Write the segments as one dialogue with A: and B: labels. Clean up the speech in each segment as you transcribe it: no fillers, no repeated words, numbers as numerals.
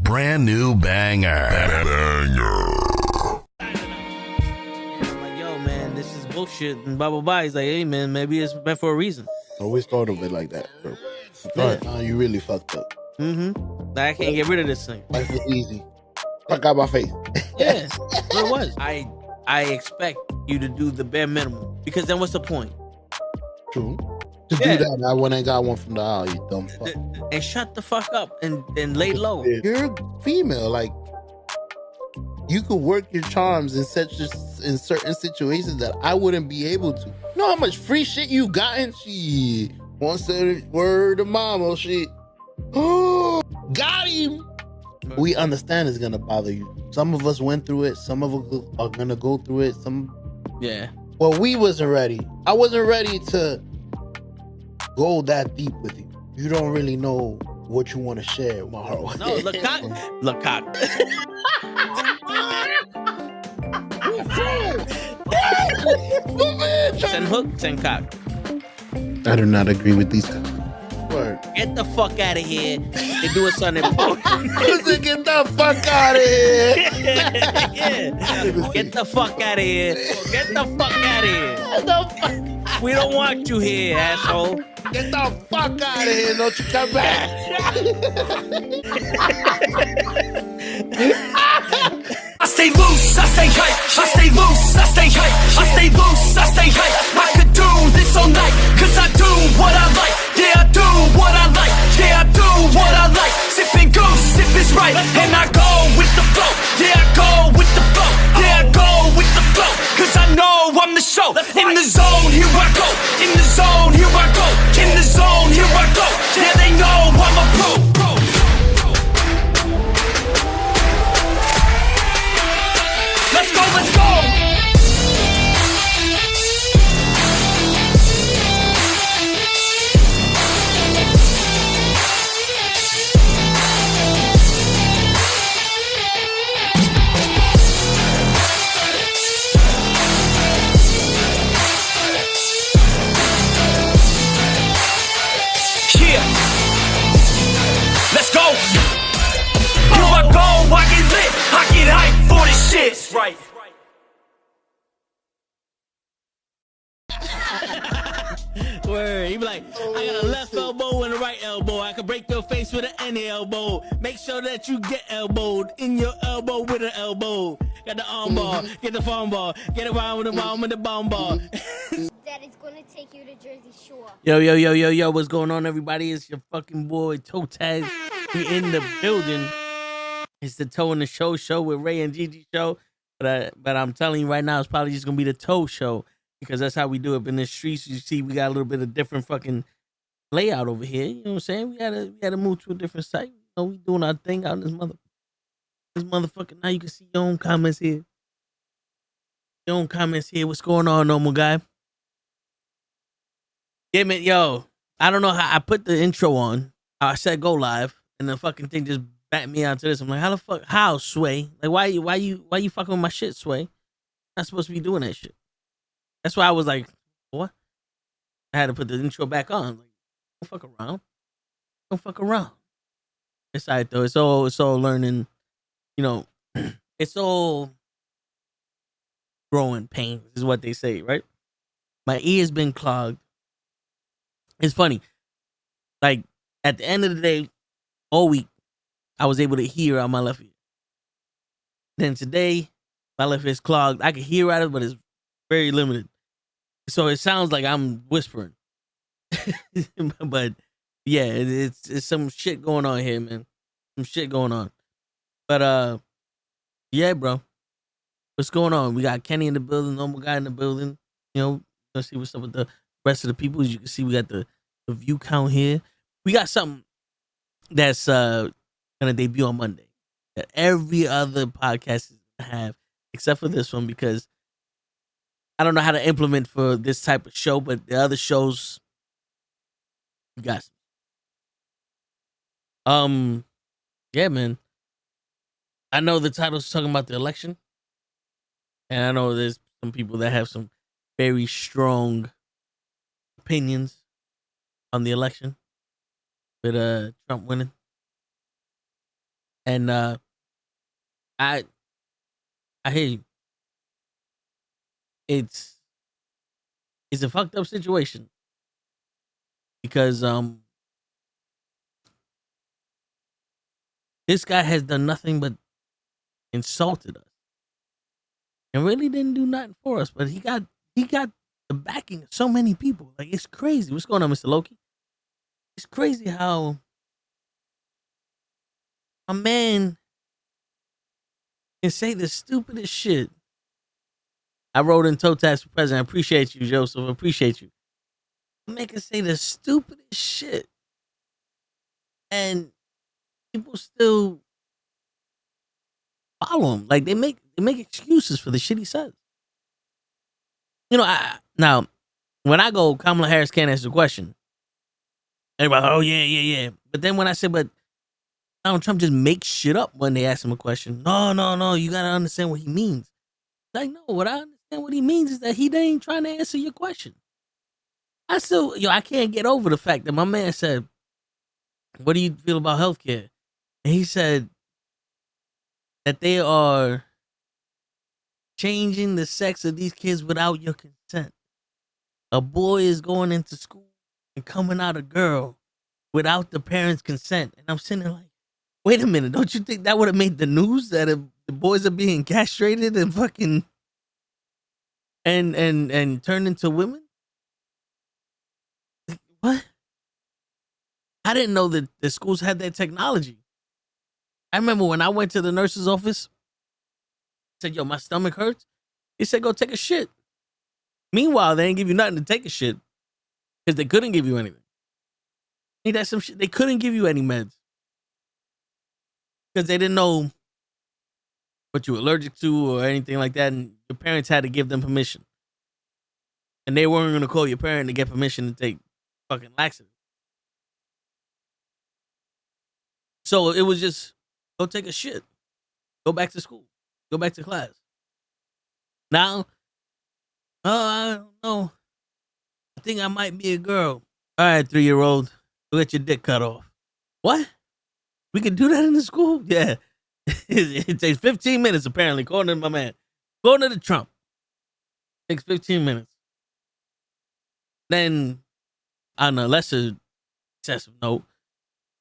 A: brand new banger.
B: Like, yo, man, this is bullshit and blah blah blah. He's like, hey, man, maybe it's meant for a reason.
C: Always thought of it like that, bro. You really fucked up.
B: Like, I can't get rid of this thing.
C: Life was easy. Fuck out my face.
B: Yeah, what it was. I expect you to do the bare minimum, because then what's the point?
C: True. To do that, I went and got one from the aisle, you dumb fuck.
B: And shut the fuck up and lay low.
C: You're female, like you could work your charms in certain situations that I wouldn't be able to. You know how much free shit you gotten? She once said word to mama, shit. Oh, got him. We understand it's gonna bother you. Some of us went through it. Some of us are gonna go through it. Well, we wasn't ready. I wasn't ready to go that deep with you. You don't really know what you want to share, Maro.
B: No, look cock. Send hook, send cock.
C: I do not agree with these guys. Word.
B: Get the fuck out of here. They do it Sunday morning.
C: Get the fuck out of here.
B: Yeah. Get the fuck out of here. Get the fuck out of here. We don't want you here, asshole.
C: Get the fuck out of here. Don't you come back.
D: I stay loose, I stay hype. I stay loose, I stay hype. I stay loose, I stay hype. I could do this all night, cause I do what I like. Yeah, I do what I like. Yeah, I do what I like. Sipping goose, sip is right. And I go with the flow. Yeah, I go with the flow. Yeah, I go with the flow. Cause I know I'm the show. In the zone, here I go. In the zone, here I go. In the zone, here I go. Yeah, they know I'm a pro. Let's go, let's go! Yeah! Let's go! Here I go, I get lit, I get hyped for this shit! Right.
B: Word. He be like, I got a left elbow and a right elbow. I can break your face with any elbow. Make sure that you get elbowed in your elbow with an elbow. Got the arm ball, get the phone ball, get around with the bomb with the bomb ball.
E: That is gonna take you to Jersey Shore.
B: Yo, what's going on, everybody? It's your fucking boy Toe Taz. We in the building. It's the Toe in the Show with Ray and Gigi show. But I'm telling you right now, it's probably just gonna be the Toe show, because that's how we do it in the streets. You see, we got a little bit of different fucking layout over here. You know what I'm saying? We gotta move to a different site. You know, we doing our thing out in this motherfucker. Now you can see your own comments here. What's going on, normal guy? Damn it, yo. I don't know how I put the intro on. I said go live, and the fucking thing just backed me out to this. I'm like, how, Sway? Like, why you fucking with my shit, Sway? Not supposed to be doing that shit. That's why I was like, what? I had to put the intro back on. Like, don't fuck around. It's all right, though. It's all learning. You know, it's all growing pains, is what they say, right? My ear's been clogged. It's funny. Like, at the end of the day, all week, I was able to hear out my left ear. Then today, my left ear's clogged. I can hear out of it, but it's very limited. So it sounds like I'm whispering. But yeah, it's some shit going on here, man. Some shit going on. But yeah, bro. What's going on? We got Kenny in the building, normal guy in the building. You know, let's see what's up with the rest of the people. As you can see, we got the view count here. We got something that's gonna debut on Monday that every other podcast is gonna have, except for this one, because I don't know how to implement for this type of show, but the other shows, you got yeah, man. I know the title's talking about the election, and I know there's some people that have some very strong opinions on the election with Trump winning. And I hear you. It's a fucked up situation because this guy has done nothing but insulted us and really didn't do nothing for us. But he got the backing of so many people. Like, it's crazy. What's going on, Mr. Loki? It's crazy how a man can say the stupidest shit. I wrote in toe taps for president. I appreciate you, Joseph. I appreciate you. A man can say the stupidest shit, and people still follow him. Like, they make excuses for the shit he says. You know, now when I go, Kamala Harris can't answer the question. Everybody, oh yeah. But then when I say, but Donald Trump just makes shit up when they ask him a question. No, you gotta understand what he means. Like, no, what I understand what he means is that he ain't trying to answer your question. I can't get over the fact that my man said, what do you feel about healthcare? And he said that they are changing the sex of these kids without your consent. A boy is going into school and coming out a girl without the parents' consent. And I'm sitting there like, wait a minute, don't you think that would have made the news that the boys are being castrated and fucking and turned into women? What? I didn't know that the schools had that technology. I remember when I went to the nurse's office, said, yo, my stomach hurts. He said, go take a shit. Meanwhile, they didn't give you nothing to take a shit because they couldn't give you anything. Ain't that some shit? They couldn't give you any meds because they didn't know what you were allergic to or anything like that. And your parents had to give them permission. And they weren't going to call your parent to get permission to take fucking laxative. So it was just, go take a shit. Go back to school. Go back to class. Now, I don't know. I think I might be a girl. All right, 3-year-old, go get your dick cut off. What? We can do that in the school? Yeah. It takes 15 minutes, apparently, according to my man. According to Trump. It takes 15 minutes. Then, on a lesser excessive note,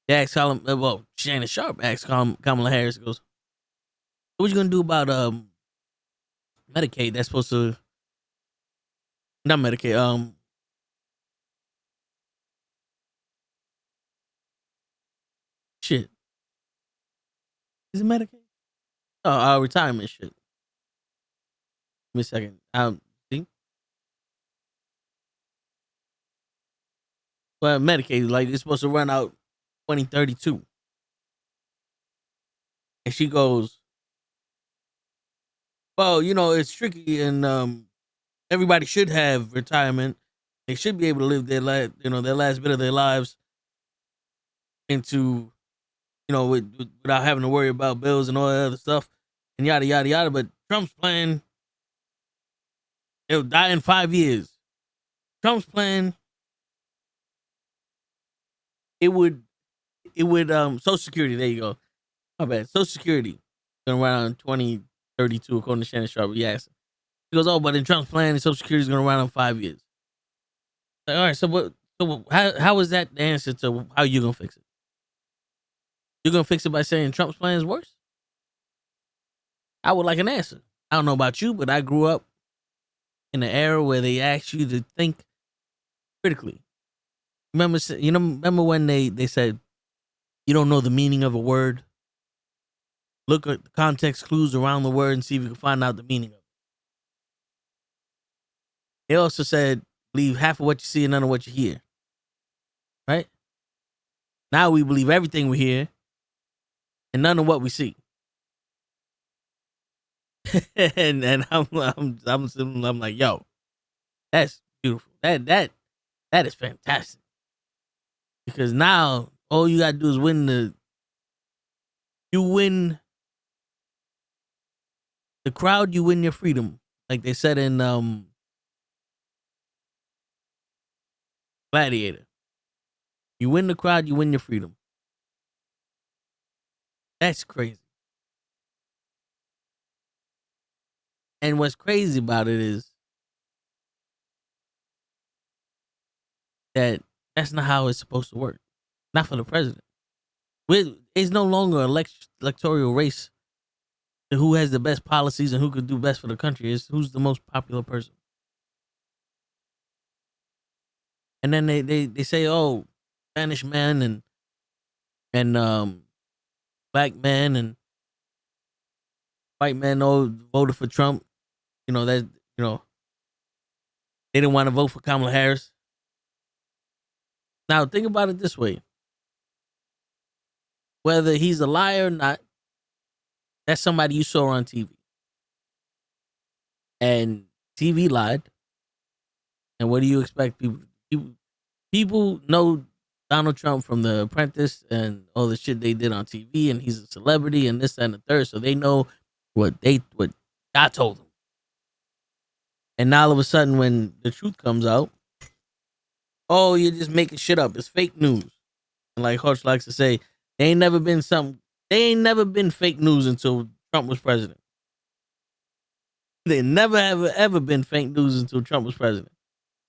B: they asked Shannon Sharp asked Kamala Harris, goes, what you going to do about Medicaid? That's supposed to, not Medicaid, shit. Is it Medicaid? Oh, retirement shit. Give me a second. See? Well, Medicaid, like, it's supposed to run out 2032. And she goes, well, it's tricky, and everybody should have retirement. They should be able to live their last bit of their lives into, without having to worry about bills and all that other stuff and yada, yada, yada. But Trump's plan, it'll die in 5 years. Trump's plan, it would, Social Security, there you go. My bad. Social Security, going around 2032, according to Shannon Sharp. Yes. He goes, oh, but in Trump's plan, Social Security is going to run in 5 years. Like, all right, so what? So how is that the answer to how you gonna fix it? You're gonna fix it by saying Trump's plan is worse? I would like an answer. I don't know about you, but I grew up in an era where they asked you to think critically. Remember when they said you don't know the meaning of a word? Look at the context clues around the word and see if you can find out the meaning of it. They also said believe half of what you see and none of what you hear. Right? Now we believe everything we hear and none of what we see. and I'm like, yo, that's beautiful. That is fantastic. Because now all you gotta do is win the crowd, you win your freedom. Like they said in Gladiator. You win the crowd, you win your freedom. That's crazy. And what's crazy about it is that that's not how it's supposed to work. Not for the president. It's no longer an electoral race to who has the best policies and who could do best for the country. It's who's the most popular person. And then they say, oh, Spanish men and black men and white men all voted for Trump. You know, that they didn't want to vote for Kamala Harris. Now think about it this way. Whether he's a liar or not, that's somebody you saw on TV. And TV lied. And what do you expect people know Donald Trump from The Apprentice and all the shit they did on TV, and he's a celebrity and this, that, and the third, so they know what God told them. And now all of a sudden when the truth comes out, oh, you're just making shit up. It's fake news. And like Hodge likes to say, they ain't never been fake news until Trump was president. They never ever been fake news until Trump was president.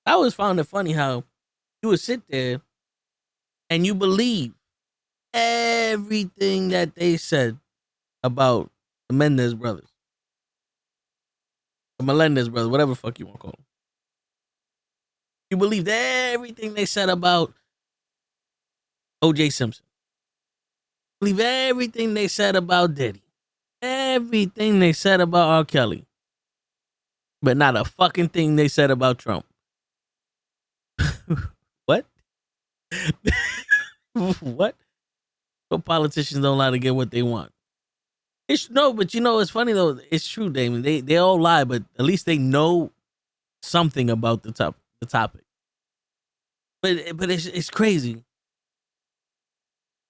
B: I always found it funny how you would sit there and you believe everything that they said about the Menendez brothers. The Melendez brothers, whatever the fuck you want to call them. You believed everything they said about O.J. Simpson. Believe everything they said about Diddy. Everything they said about R. Kelly. But not a fucking thing they said about Trump. What? What? So politicians don't lie to get what they want. But it's funny though. It's true, Damon. They all lie, but at least they know something about the topic. But it's crazy.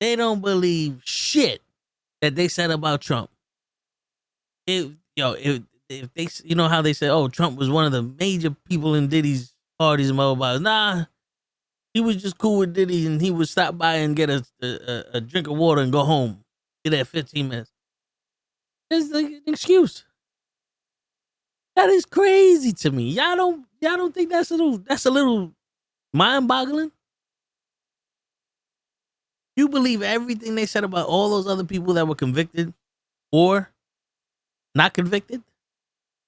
B: They don't believe shit that they said about Trump. If they, how they say, oh, Trump was one of the major people in Diddy's parties and blah blah blah. Nah, he was just cool with Diddy, and he would stop by and get a drink of water and go home. Get there 15 minutes. That's like an excuse. That is crazy to me. Y'all don't think that's a little mind-boggling? You believe everything they said about all those other people that were convicted or not convicted?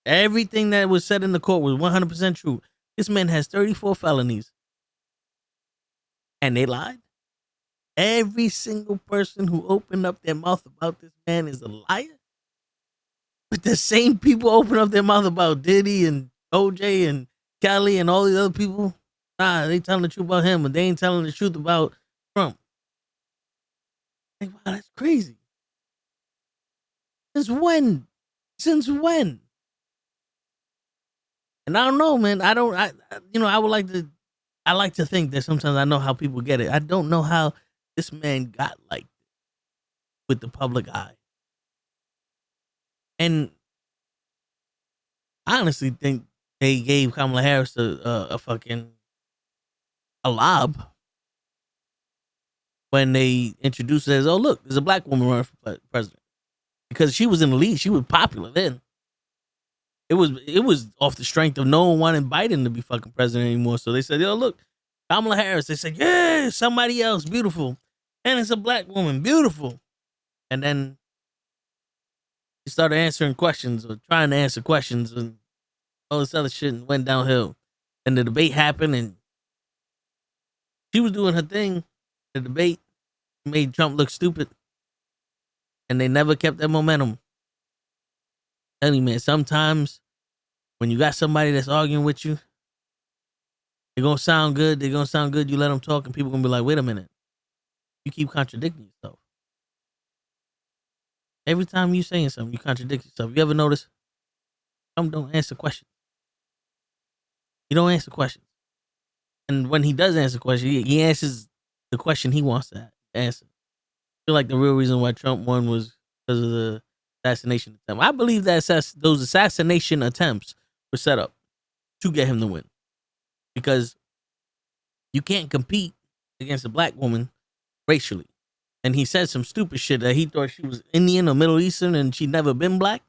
B: Everything that was said in the court was 100% true. This man has 34 felonies. And they lied? Every single person who opened up their mouth about this man is a liar? But the same people open up their mouth about Diddy and OJ and Kelly and all these other people, nah, they telling the truth about him, but they ain't telling the truth about Trump. Like, wow, that's crazy. Since when? And I don't know, man. I like to think that sometimes I know how people get it. I don't know how this man got like this with the public eye. And I honestly think they gave Kamala Harris a lob when they introduced her as, oh, look, there's a black woman running for president. Because she was in the lead. She was popular then. It was off the strength of no one wanting Biden to be fucking president anymore. So they said, yo, look, Kamala Harris. They said, yeah, somebody else, beautiful. And it's a black woman, beautiful. And then he started answering questions or trying to answer questions and all this other shit and went downhill. And the debate happened and she was doing her thing. The debate made Trump look stupid. And they never kept that momentum. Tell you, man, sometimes when you got somebody that's arguing with you, they're going to sound good. You let them talk and people going to be like, wait a minute. You keep contradicting yourself. Every time you saying something, you contradict yourself. You ever notice? Trump don't answer questions. He don't answer questions. And when he does answer questions, he answers the question he wants to answer. I feel like the real reason why Trump won was because of the assassination attempt. I believe that those assassination attempts were set up to get him to win. Because you can't compete against a black woman racially. and he said some stupid shit that he thought she was Indian or Middle Eastern and she'd never been black.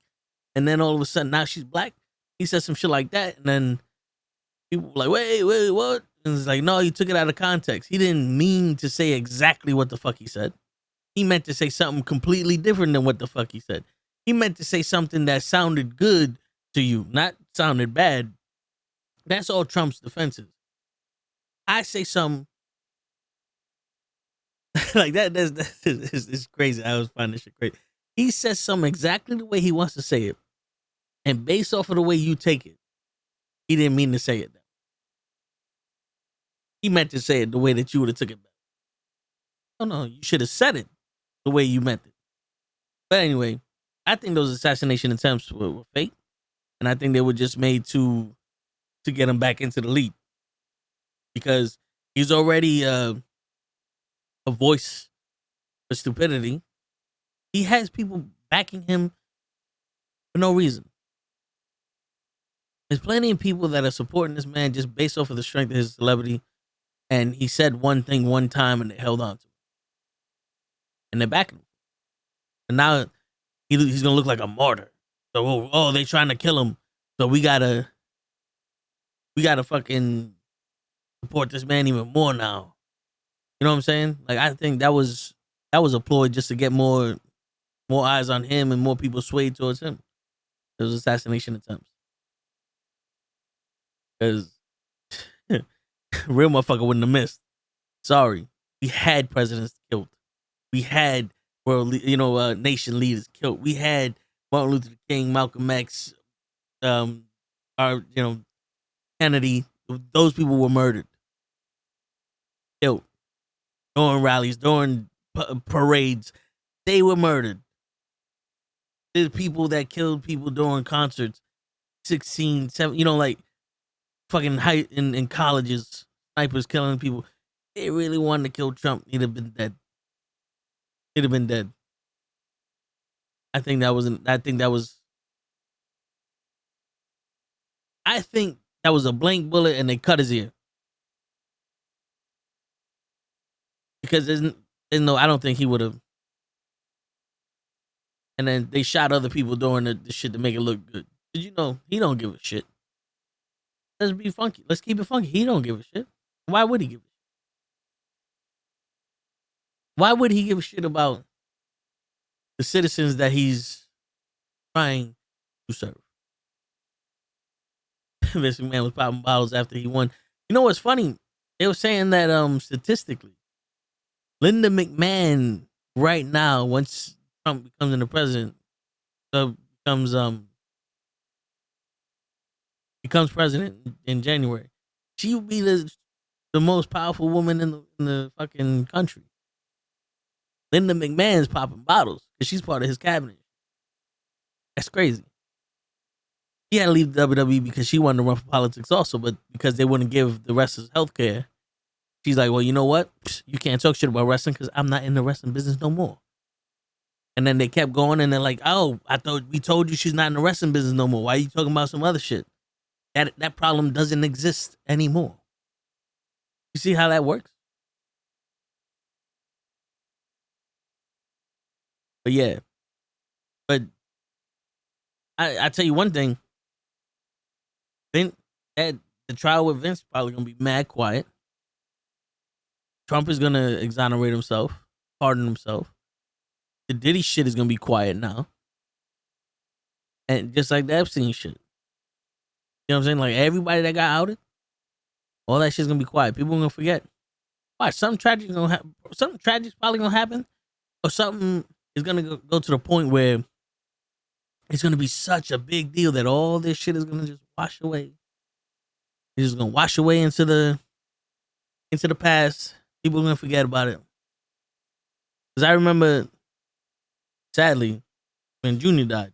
B: And then all of a sudden now she's black. He said some shit like that. And then people were like, wait, what? And it's like, no, he took it out of context. He didn't mean to say exactly what the fuck he said. He meant to say something completely different than what the fuck he said. He meant to say something that sounded good to you, not sounded bad. That's all Trump's defense is. I say something like that. It's crazy. I always find this shit crazy. He says something exactly the way he wants to say it. And based off of the way you take it, he didn't mean to say it. He meant to say it the way that you would have took it back. Oh no, you should have said it the way you meant it. But anyway, I think those assassination attempts were fake. And I think they were just made to get him back into the lead. Because he's already a voice for stupidity. He has people backing him for no reason. There's plenty of people that are supporting this man just based off of the strength of his celebrity. And he said one thing one time and they held on to it. And they're backing him. And now he's going to look like a martyr. So, they trying to kill him. So we gotta fucking support this man even more now. You know what I'm saying? Like, I think that was a ploy just to get more eyes on him and more people swayed towards him. Those assassination attempts. Because real motherfucker wouldn't have missed. Sorry. We had presidents killed. We had nation leaders killed. We had Martin Luther King, Malcolm X, Kennedy. Those people were murdered, killed during rallies, during parades. They were murdered. There's people that killed people during concerts, 16, 7, like fucking height in colleges, snipers killing people. They really wanted to kill Trump. He'd have been dead. He'd have been dead. I think that was a blank bullet and they cut his ear. Because there's no, I don't think he would have. And then they shot other people doing the shit to make it look good. Did you know he don't give a shit? Let's be funky. Let's keep it funky. He don't give a shit. Why would he give a shit? Why would he give a shit about the citizens that he's trying to serve? Vince McMahon was popping bottles after he won. You know what's funny? They were saying that statistically, Linda McMahon right now, once Trump becomes the president, becomes president in January, she will be the most powerful woman in the fucking country. Linda McMahon's popping bottles because she's part of his cabinet. That's crazy. She had to leave the WWE because she wanted to run for politics also, but because they wouldn't give the wrestlers health care, she's like, well, you know what? You can't talk shit about wrestling because I'm not in the wrestling business no more. And then they kept going and they're like, oh, I thought we told you she's not in the wrestling business no more. Why are you talking about some other shit? That problem doesn't exist anymore. You see how that works? But yeah. But I tell you one thing. The trial with Vince probably gonna be mad quiet. Trump is gonna exonerate himself, pardon himself. The Diddy shit is gonna be quiet now. And just like the Epstein shit. You know what I'm saying? Like everybody that got outed, all that shit's gonna be quiet. People are gonna forget. Why? Something tragic gonna happen. Something tragic's probably gonna happen. Or something is gonna go to the point where it's gonna be such a big deal that all this shit is gonna just wash away. It's just gonna wash away into the past. People are gonna forget about it. Because I remember, sadly, when Junior died,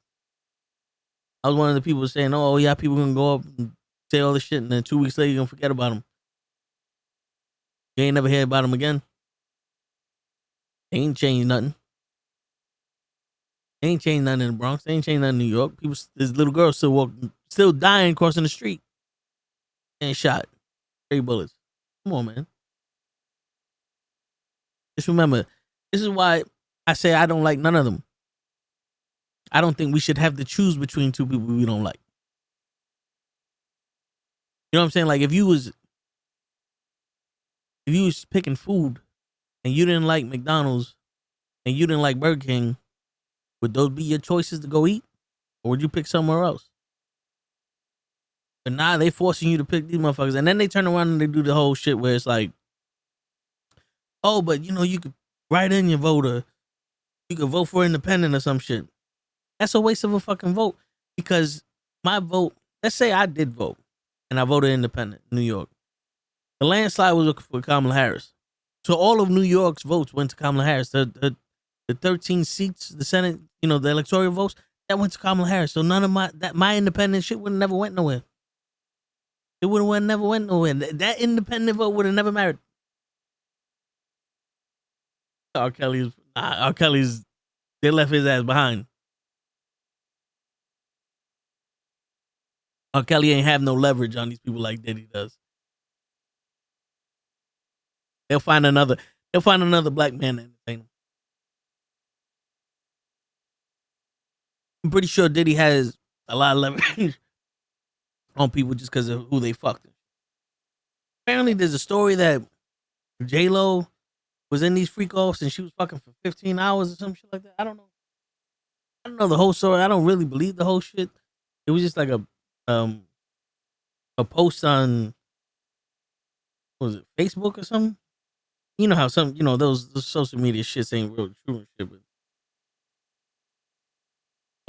B: I was one of the people saying, "Oh yeah, people gonna go up and say all this shit, and then 2 weeks later you're gonna forget about him. You ain't never hear about him again. They ain't changed nothing. They ain't changed nothing in the Bronx. They ain't changed nothing in New York. This little girl still dying crossing the street, and shot, 3 bullets. Come on, man. Just remember This is why I say I don't like none of them. I don't think we should have to choose between two people we don't like. You know what I'm saying? Like if you was picking food and you didn't like McDonald's and you didn't like Burger King, would those be your choices to go eat? Or would you pick somewhere else? But nah, they forcing you to pick these motherfuckers. And then they turn around and they do the whole shit where it's like, oh, but you know, you could write in your voter. You could vote for independent or some shit. That's a waste of a fucking vote. Because my vote, let's say I did vote and I voted independent in New York. The landslide was for Kamala Harris. So all of New York's votes went to Kamala Harris. The 13 seats, the Senate, you know, the electoral votes, that went to Kamala Harris. So none of my independent shit would have never went nowhere. It would have never went nowhere. That independent vote would have never mattered. R. Kelly's, they left his ass behind. R. Kelly ain't have no leverage on these people like Diddy does. They'll find another black man to entertain them. I'm pretty sure Diddy has a lot of leverage on people just because of who they fucked. Apparently, there's a story that J-Lo was in these freak offs and she was fucking for 15 hours or some shit like that. I don't know the whole story. I don't really believe the whole shit. It was just like a post on, what was it, Facebook or something? You know how some, you know, those social media shits ain't real true and shit, but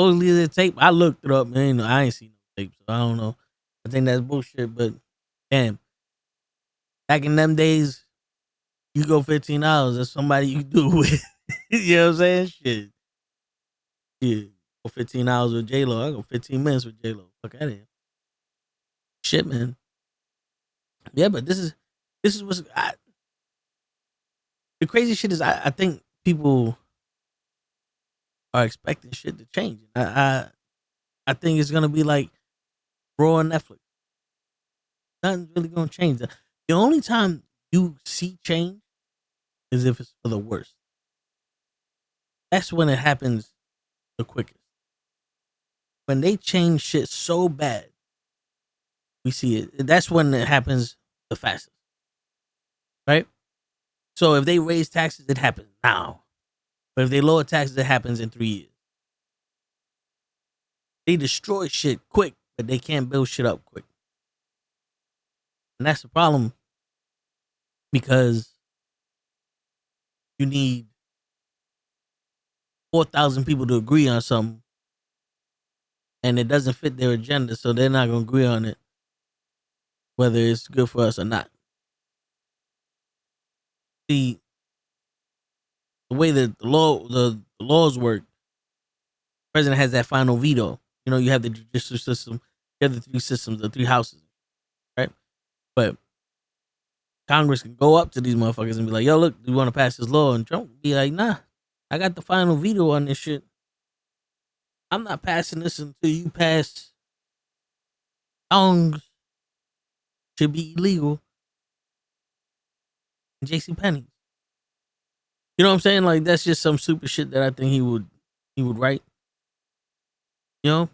B: supposedly the tape, I looked it up, man. I ain't seen no tape, so I don't know. I think that's bullshit, but damn. Back in them days, you go 15 hours, that's somebody you do with. You know what I'm saying? Shit. Yeah. Go 15 hours with J-Lo. I go 15 minutes with J-Lo. Fuck out of here. Shit, man. Yeah, but this is what's the crazy shit is I think people are expecting shit to change. I think it's gonna be like Raw on Netflix. Nothing's really gonna change. The only time you see change is if it's for the worst. That's when it happens the quickest. When they change shit so bad, we see it. That's when it happens the fastest. Right? So if they raise taxes, it happens now. But if they lower taxes, it happens in 3 years. They destroy shit quick, but they can't build shit up quick. And that's the problem. Because you need 4,000 people to agree on something. And it doesn't fit their agenda, so they're not going to agree on it. Whether it's good for us or not. See, the way that the laws work, the president has that final veto. You know, you have the judicial system, you have the three systems, the three houses, right? But Congress can go up to these motherfuckers and be like, yo, look, we want to pass this law. And Trump be like, nah, I got the final veto on this shit. I'm not passing this until you pass songs should be illegal. JCPenney. You know what I'm saying? Like, that's just some super shit that I think he would write. You know?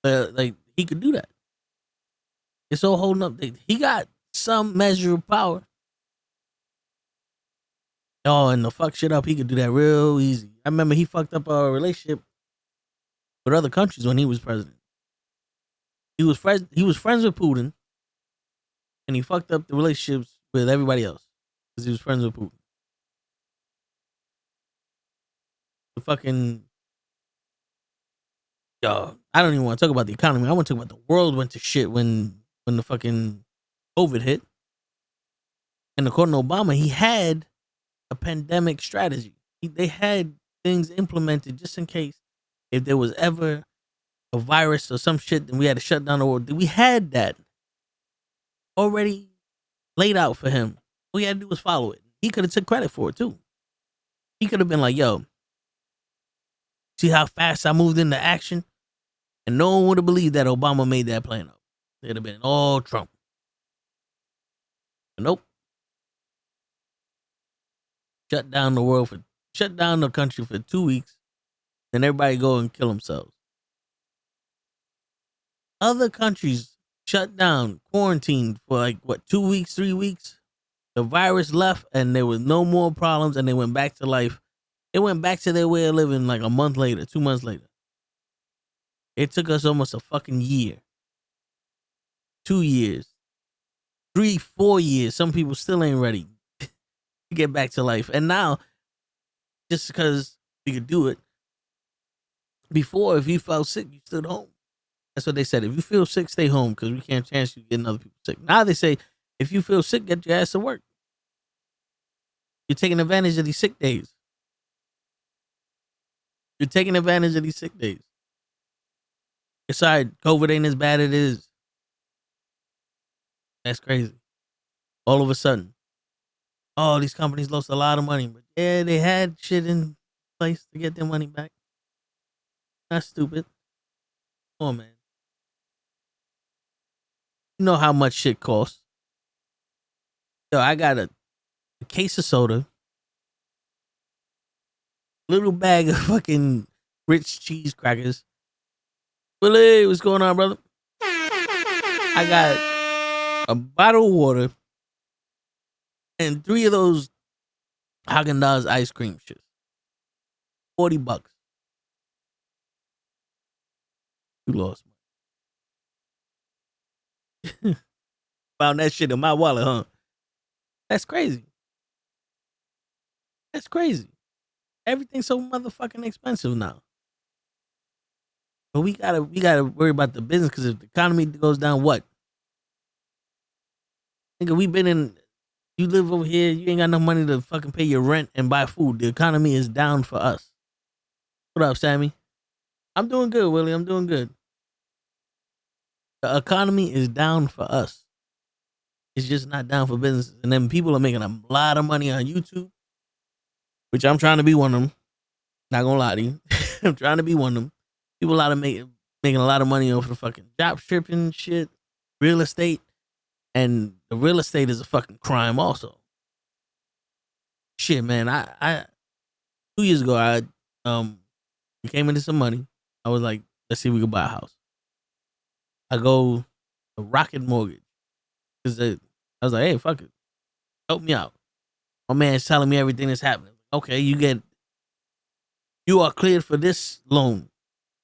B: Like, he could do that. It's all holding up. He got some measure of power. Oh, and to fuck shit up, he could do that real easy. I remember he fucked up our relationship with other countries when he was president. He was friends with Putin, and he fucked up the relationships with everybody else because he was friends with Putin. The fucking yo, I don't even want to talk about the economy. I want to talk about the world went to shit when the fucking COVID hit. And according to Obama, he had a pandemic strategy. They had things implemented just in case if there was ever a virus or some shit, then we had to shut down the world. We had that already laid out for him. All he had to do was follow it. He could have took credit for it too. He could have been like, yo, see how fast I moved into action? And no one would have believed that Obama made that plan up. It'd have been all Trump. But nope. Shut down the world for shut down the country for 2 weeks, then everybody go and kill themselves. Other countries shut down, quarantined for like what, 2 weeks, 3 weeks. The virus left, and there was no more problems, and they went back to life. They went back to their way of living like a month later, 2 months later. It took us almost a fucking year, 2 years, 3, 4 years. Some people still ain't ready to get back to life. And now, just because we could do it, before, if you felt sick, you stood home. That's what they said. If you feel sick, stay home because we can't chance you getting other people sick. Now they say, if you feel sick, get your ass to work. You're taking advantage of these sick days. You're taking advantage of these sick days. Sorry, COVID ain't as bad as it is. That's crazy. All of a sudden, oh, these companies lost a lot of money, but yeah, they had shit in place to get their money back. That's stupid. Come on, man. You know how much shit costs. Yo, I got a case of soda, little bag of fucking rich cheese crackers. Willie, what's going on, brother? I got a bottle of water and 3 of those Haagen-Dazs ice cream shits. $40. You lost money. Found that shit in my wallet, huh? That's crazy. That's crazy. Everything's so motherfucking expensive now. But we gotta worry about the business, because if the economy goes down, what? Nigga, we been in. You live over here, you ain't got no money to fucking pay your rent and buy food. The economy is down for us. What up, Sammy? I'm doing good, Willie. I'm doing good. The economy is down for us. It's just not down for businesses. And then people are making a lot of money on YouTube, which I'm trying to be one of them. Not gonna lie to you. I'm trying to be one of them. People making a lot of money off the fucking job stripping shit, real estate. And the real estate is a fucking crime also. Shit, man. I 2 years ago, I came into some money. I was like, let's see if we can buy a house. I go to Rocket Mortgage. Cause I was like, hey, fuck it. Help me out. My man's telling me everything that's happening. Okay, you are cleared for this loan.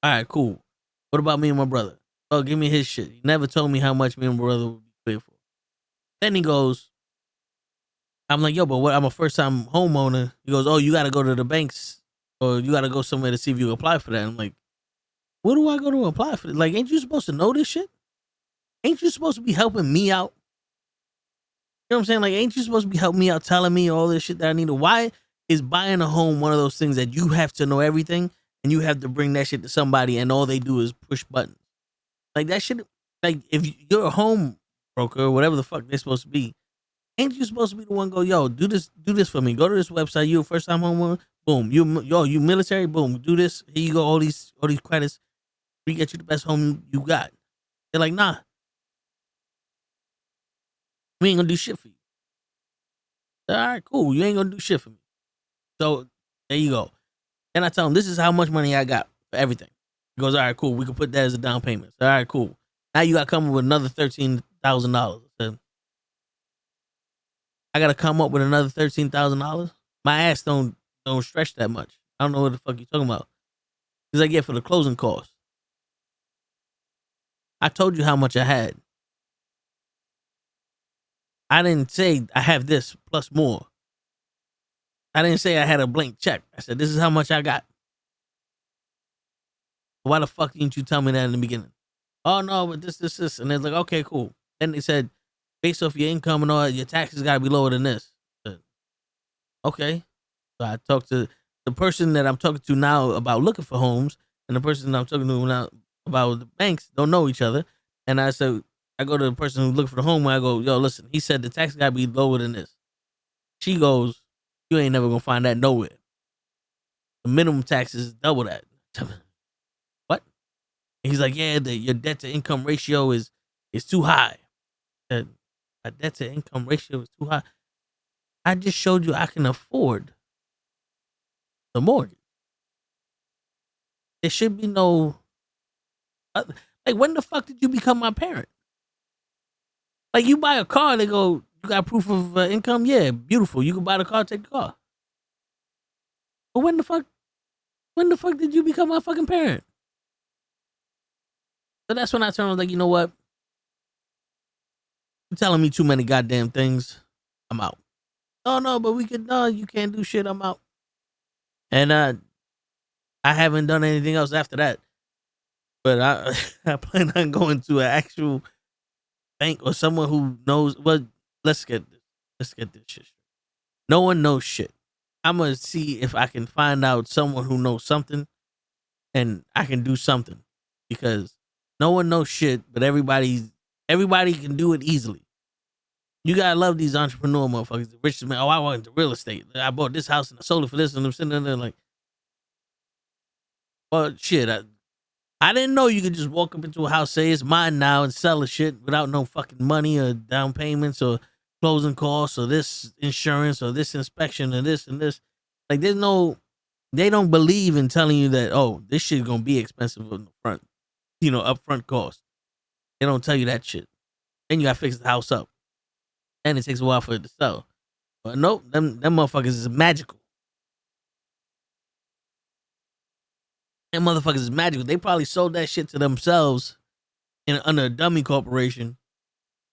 B: All right, cool. What about me and my brother? Oh, give me his shit. He never told me how much me and my brother would be cleared for. Then he goes, I'm like, yo, but what? I'm a first time homeowner. He goes, oh, you got to go to the banks, or you got to go somewhere to see if you apply for that. I'm like, where do I go to apply for it? Like, ain't you supposed to know this shit? Ain't you supposed to be helping me out? You know what I'm saying? Like, ain't you supposed to be helping me out, telling me all this shit that I need to? Why is buying a home one of those things that you have to know everything and you have to bring that shit to somebody and all they do is push buttons? Like, that shit, like, if you're a home broker or whatever the fuck they're supposed to be, ain't you supposed to be the one go, yo, do this for me. Go to this website. You a first time homeowner? Boom. You military? Boom. Do this. Here you go. All these credits. We get you the best home you got. They're like, nah. We ain't gonna do shit for you. All right, cool. You ain't gonna do shit for me. So there you go. And I tell him, this is how much money I got for everything. He goes, all right, cool. We can put that as a down payment. All right, cool. Now you got to come up with another $13,000. I got to come up with another $13,000. My ass don't stretch that much. I don't know what the fuck you talking about. Because I get for the closing costs. I told you how much I had. I didn't say I have this plus more. I didn't say I had a blank check. I said, this is how much I got. Why the fuck didn't you tell me that in the beginning? Oh, no, but this. And it's like, okay, cool. Then they said, based off your income and all, your taxes got to be lower than this. I said, okay. So I talked to the person that I'm talking to now about looking for homes, and the person that I'm talking to now about the banks don't know each other. And I said, I go to the person who's looking for the home, and I go, yo, listen, he said the tax got to be lower than this. She goes, you ain't never going to find that nowhere. The minimum tax is double that. What? And he's like, yeah, your debt to income ratio is too high. My debt to income ratio is too high. I just showed you I can afford the mortgage. There should be no like, when the fuck did you become my parent? Like, you buy a car, they go, you got proof of income? Yeah, beautiful. You can buy the car, take the car. But when the fuck did you become my fucking parent? So that's when I turned, I was like, you know what? You're telling me too many goddamn things. I'm out. Oh no, but you can't do shit. I'm out. And I haven't done anything else after that. But I plan on going to an actual bank or someone who knows. Well, let's get this shit. No one knows shit. I'm gonna see if I can find out someone who knows something, and I can do something, because no one knows shit, but everybody can do it easily. You gotta love these entrepreneur motherfuckers, the richest man. Oh, I went into real estate. I bought this house and I sold it for this, and I'm sitting there like, well, shit. I didn't know you could just walk up into a house, say it's mine now, and sell the shit without no fucking money or down payments or closing costs or this insurance or this inspection or this and this. Like, they don't believe in telling you that, oh, this shit's gonna be expensive on the front, upfront cost. They don't tell you that shit. Then you gotta fix the house up. And it takes a while for it to sell. But nope, them motherfuckers is magical. Them motherfuckers is magical. They probably sold that shit to themselves under a dummy corporation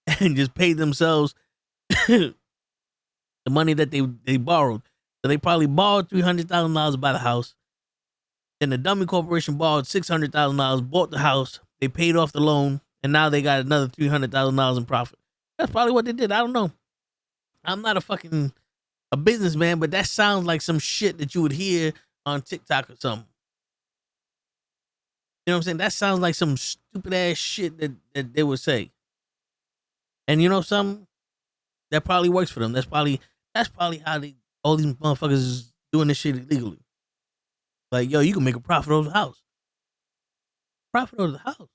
B: and just paid themselves the money that they borrowed. So they probably borrowed $300,000 to buy the house. Then the dummy corporation borrowed $600,000, bought the house. They paid off the loan, and now they got another $300,000 in profit. That's probably what they did. I don't know. I'm not a businessman, but that sounds like some shit that you would hear on TikTok or something. You know what I'm saying? That sounds like some stupid ass shit that they would say. And you know something? That probably works for them. That's probably how all these motherfuckers is doing this shit illegally. Like, yo, you can make a profit over the house. Profit over the house.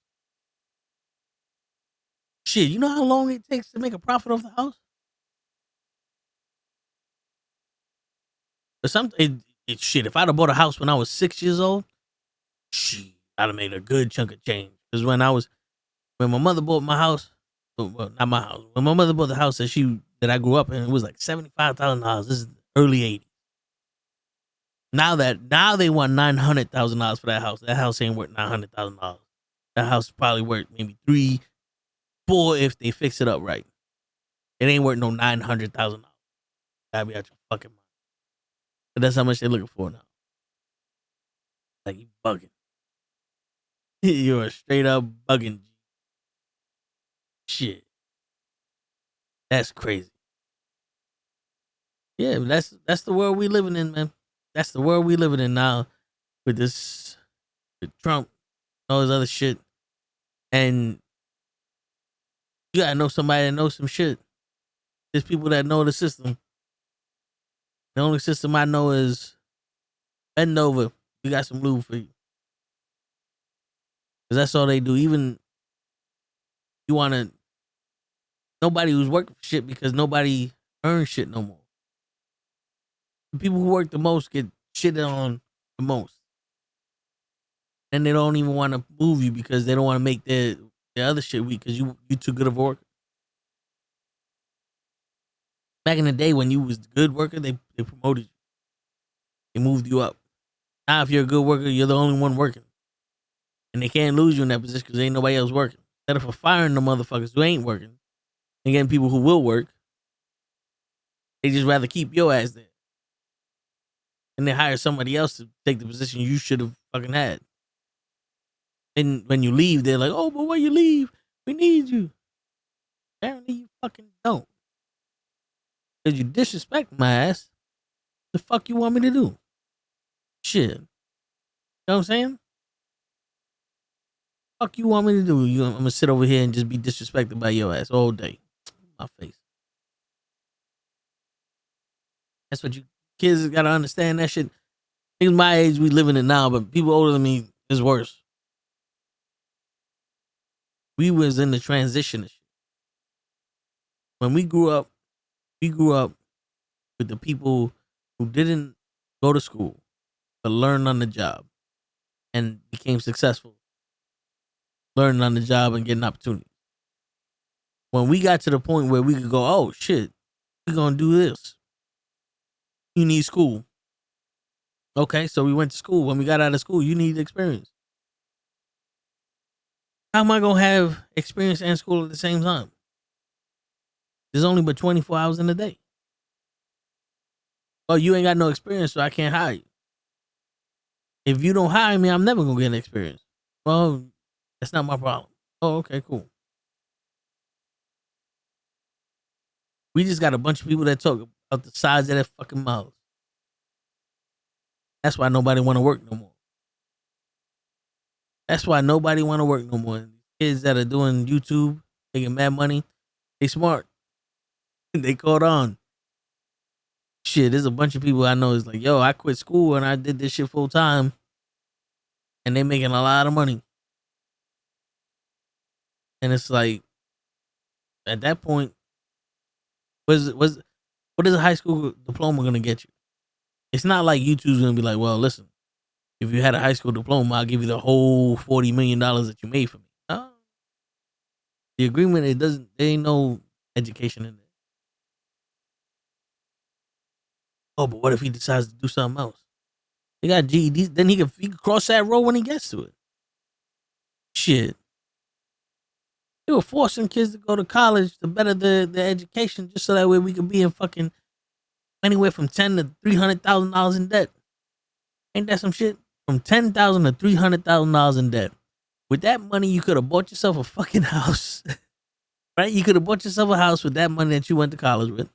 B: Shit, you know how long it takes to make a profit off the house? But shit, if I'd have bought a house when I was 6 years old, shit, I'd have made a good chunk of change. Because when my mother bought my house, well, not my house, when my mother bought the house that I grew up in, it was like $75,000. This is the early 80s. Now they want $900,000 for that house. That house ain't worth $900,000. That house is probably worth maybe $3, $4 if they fix it up right. It ain't worth no $900,000. Gotta be out your fucking mind. But that's how much they're looking for now. Like, you bugging. You're a straight up bugging. Shit. That's crazy. Yeah, but that's the world we living in, man. That's the world we living in now with Trump and all this other shit. And you gotta know somebody that knows some shit. There's people that know the system. The only system I know is bend over. We got some lube for you. Because that's all they do. Even nobody who's working for shit, because nobody earns shit no more. The people who work the most get shitted on the most. And they don't even want to move you because they don't want to make their other shit weak because you too good of a worker. Back in the day when you was a good worker, they promoted you. They moved you up. Now if you're a good worker, you're the only one working. And they can't lose you in that position because ain't nobody else working. Instead of firing the motherfuckers who ain't working and getting people who will work, they just rather keep your ass there. And they hire somebody else to take the position you should have fucking had. And when you leave, they're like, oh, but when you leave, we need you. Apparently you fucking don't. Because you disrespect my ass. The fuck you want me to do? Shit. You know what I'm saying? Fuck you want me to do? I'm gonna sit over here and just be disrespected by your ass all day. My face. That's what you kids gotta understand, that shit. Niggas my age, we living it now, but people older than me is worse. We was in the transition of shit. When we grew up with the people who didn't go to school, to learn on the job and became successful learning on the job and getting opportunities. When we got to the point where we could go, oh shit, we're gonna do this. You need school. Okay, so we went to school. When we got out of school, you need experience. How am I gonna have experience and school at the same time? There's only but 24 hours in a day. Oh, you ain't got no experience, so I can't hire you. If you don't hire me, I'm never gonna get an experience. Well, that's not my problem. Oh, okay, cool. We just got a bunch of people that talk about the size of their fucking mouths. That's why nobody want to work no more. That's why nobody want to work no more. Kids that are doing YouTube, making mad money, they smart. They caught on. Shit, there's a bunch of people I know is like, yo, I quit school and I did this shit full time. And they making a lot of money. And it's like, at that point, what is a high school diploma gonna get you? It's not like YouTube's gonna be like, well, listen, if you had a high school diploma, I'll give you the whole $40 million that you made for me. No. The agreement, there ain't no education in there. Oh, but what if he decides to do something else? He got GEDs, then he can cross that road when he gets to it. Shit. They were forcing kids to go to college to better their education just so that way we could be in fucking anywhere from $10,000 to $300,000 in debt. Ain't that some shit? From $10,000 to $300,000 in debt. With that money, you could have bought yourself a fucking house. Right? You could have bought yourself a house with that money that you went to college with.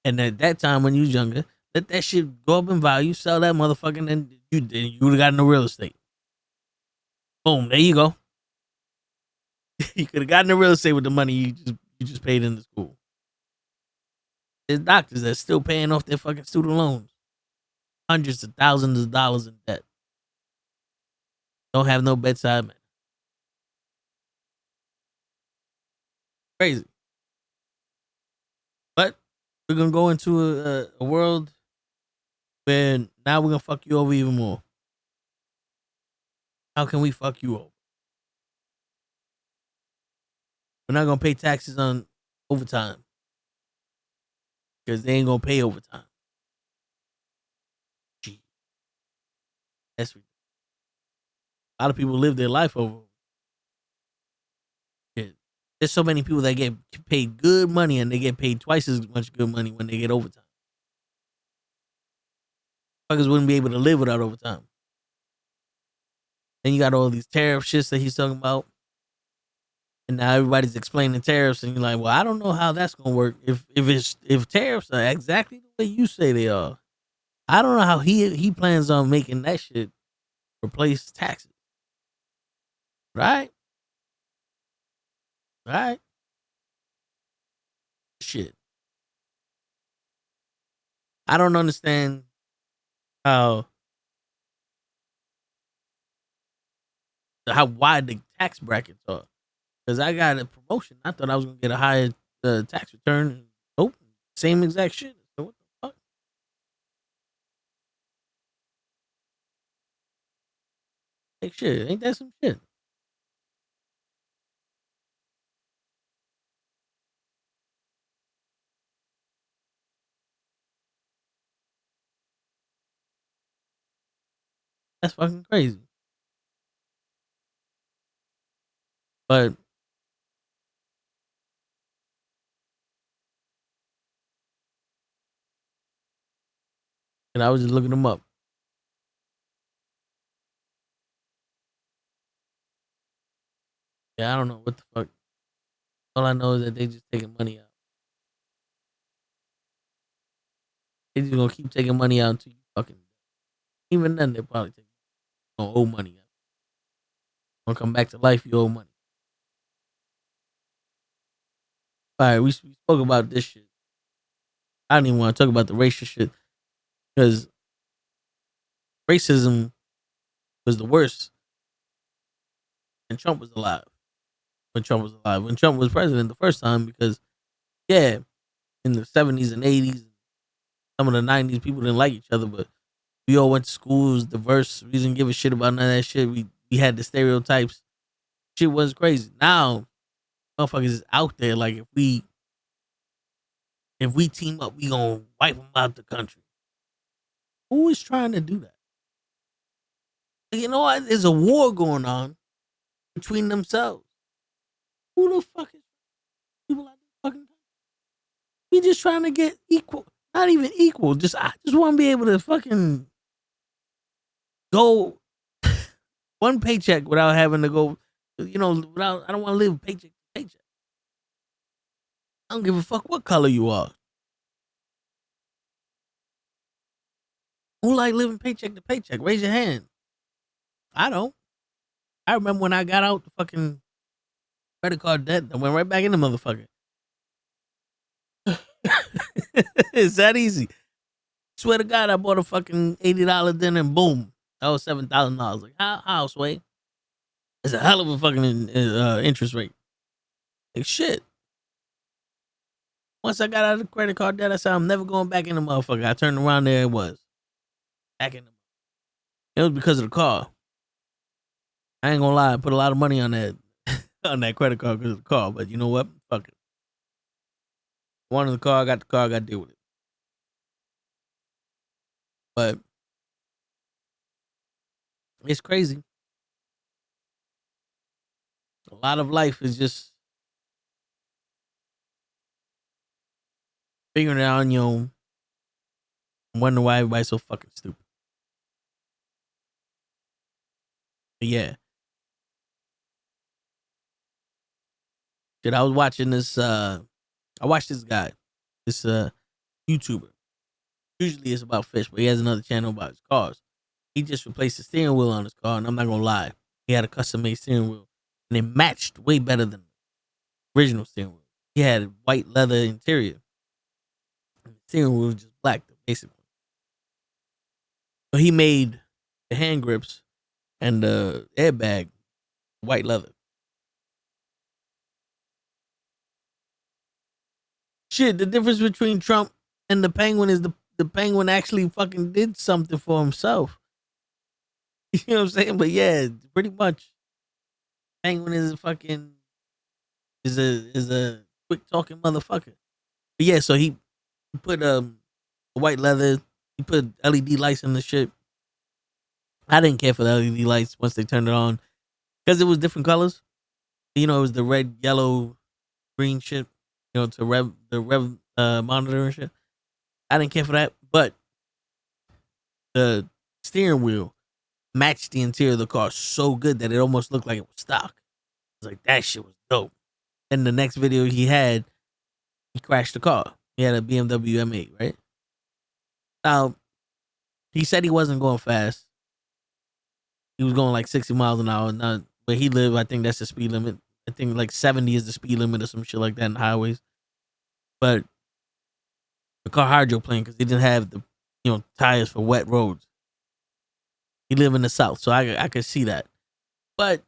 B: And at that time when you was younger, let that shit go up in value, sell that motherfucker, and you would have gotten the real estate. Boom, there you go. You could have gotten the real estate with the money you just paid into school. There's doctors that's still paying off their fucking student loans. Hundreds of thousands of dollars in debt. Don't have no bedside manner. Crazy. But we're going to go into a world where now we're going to fuck you over even more. How can we fuck you over? We're not going to pay taxes on overtime. Because they ain't going to pay overtime. Gee. That's ridiculous. A lot of people live their life over. There's so many people that get paid good money and they get paid twice as much good money when they get overtime. Fuckers wouldn't be able to live without overtime. Then you got all these tariff shits that he's talking about. And now everybody's explaining tariffs and you're like, well, I don't know how that's gonna work. If tariffs are exactly the way you say they are, I don't know how he plans on making that shit replace taxes. Right? Right? Shit. I don't understand how wide the tax brackets are. Because I got a promotion. I thought I was gonna get a higher tax return. Nope. Same exact shit. So what the fuck? Like shit. Ain't that some shit? That's fucking crazy. But and I was just looking them up. Yeah, I don't know what the fuck. All I know is that they just taking money out. They just gonna keep taking money out until you fucking. Even then, they'll probably gonna owe money out. Gonna come back to life, you owe money. All right, we spoke about this shit. I don't even want to talk about the racial shit because racism was the worst when Trump was alive. When Trump was president the first time, because yeah, in the 70s and 80s, some of the 90s, people didn't like each other, but We all went to schools diverse. We didn't give a shit about none of that shit. We had the stereotypes. Shit was crazy. Now, motherfuckers is out there. Like if we team up, we gonna wipe them out the country. Who is trying to do that? You know what? There's a war going on between themselves. Who the fuck is people out there fucking? We just trying to get equal. Not even equal. I just want to be able to fucking go one paycheck without having to go. Without. I don't want to live paycheck to paycheck. I don't give a fuck what color you are. Who like living paycheck to paycheck? Raise your hand. I don't. I remember when I got out the fucking credit card debt, I went right back in the motherfucker. It's that easy. Swear to God, I bought a fucking $80 dinner and boom, that was $7,000. Like how Sway? It's a hell of a fucking interest rate. Like shit. Once I got out of the credit card debt, I said I'm never going back in the motherfucker. I turned around, there it was. Back in the. It was because of the car. I ain't gonna lie, I put a lot of money on that on that credit card because of the car. But you know what? Fuck it. Wanted the car, I got the car, I got to deal with it. But it's crazy. A lot of life is just figuring it out on your own. I'm wondering why everybody's so fucking stupid. But yeah. Shit, I was watching this, I watched this guy, this YouTuber. Usually it's about fish, but he has another channel about his cars. He just replaced the steering wheel on his car, and I'm not gonna lie, he had a custom-made steering wheel, and it matched way better than the original steering wheel. He had a white leather interior. And the steering wheel was just black, basically. So he made the hand grips and the airbag white leather. Shit, the difference between Trump and the Penguin is the Penguin actually fucking did something for himself. You know what I'm saying? But yeah, pretty much. Penguin is a quick talking motherfucker. But yeah, so he put white leather, he put LED lights in the shit. I didn't care for the LED lights once they turned it on. Because it was different colors. You know, it was the red, yellow, green shit. You know, to the rev monitor and shit. I didn't care for that, but the steering wheel matched the interior of the car so good that it almost looked like it was stock. I was like, that shit was dope. Then the next video he had, he crashed the car. He had a BMW M8, right? Now, he said he wasn't going fast. He was going like 60 miles an hour. Now, where he lived, I think that's the speed limit. I think like 70 is the speed limit or some shit like that in highways. But the car hydroplaned because he didn't have the tires for wet roads. He lived in the south, so I could see that. But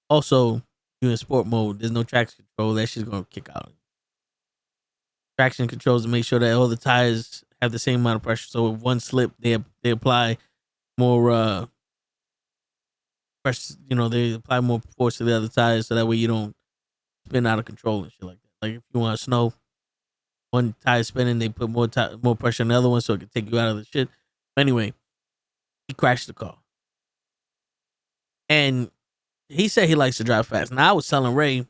B: also, you're in sport mode. There's no traction control. That shit's gonna kick out. Traction controls to make sure that all the tires have the same amount of pressure. So if one slip, they apply more pressure. They apply more force to the other tires, so that way you don't spin out of control and shit like that. Like if you want snow, one tire spinning, they put more pressure on the other one, so it can take you out of the shit. Anyway, he crashed the car, and he said he likes to drive fast. Now I was telling Ray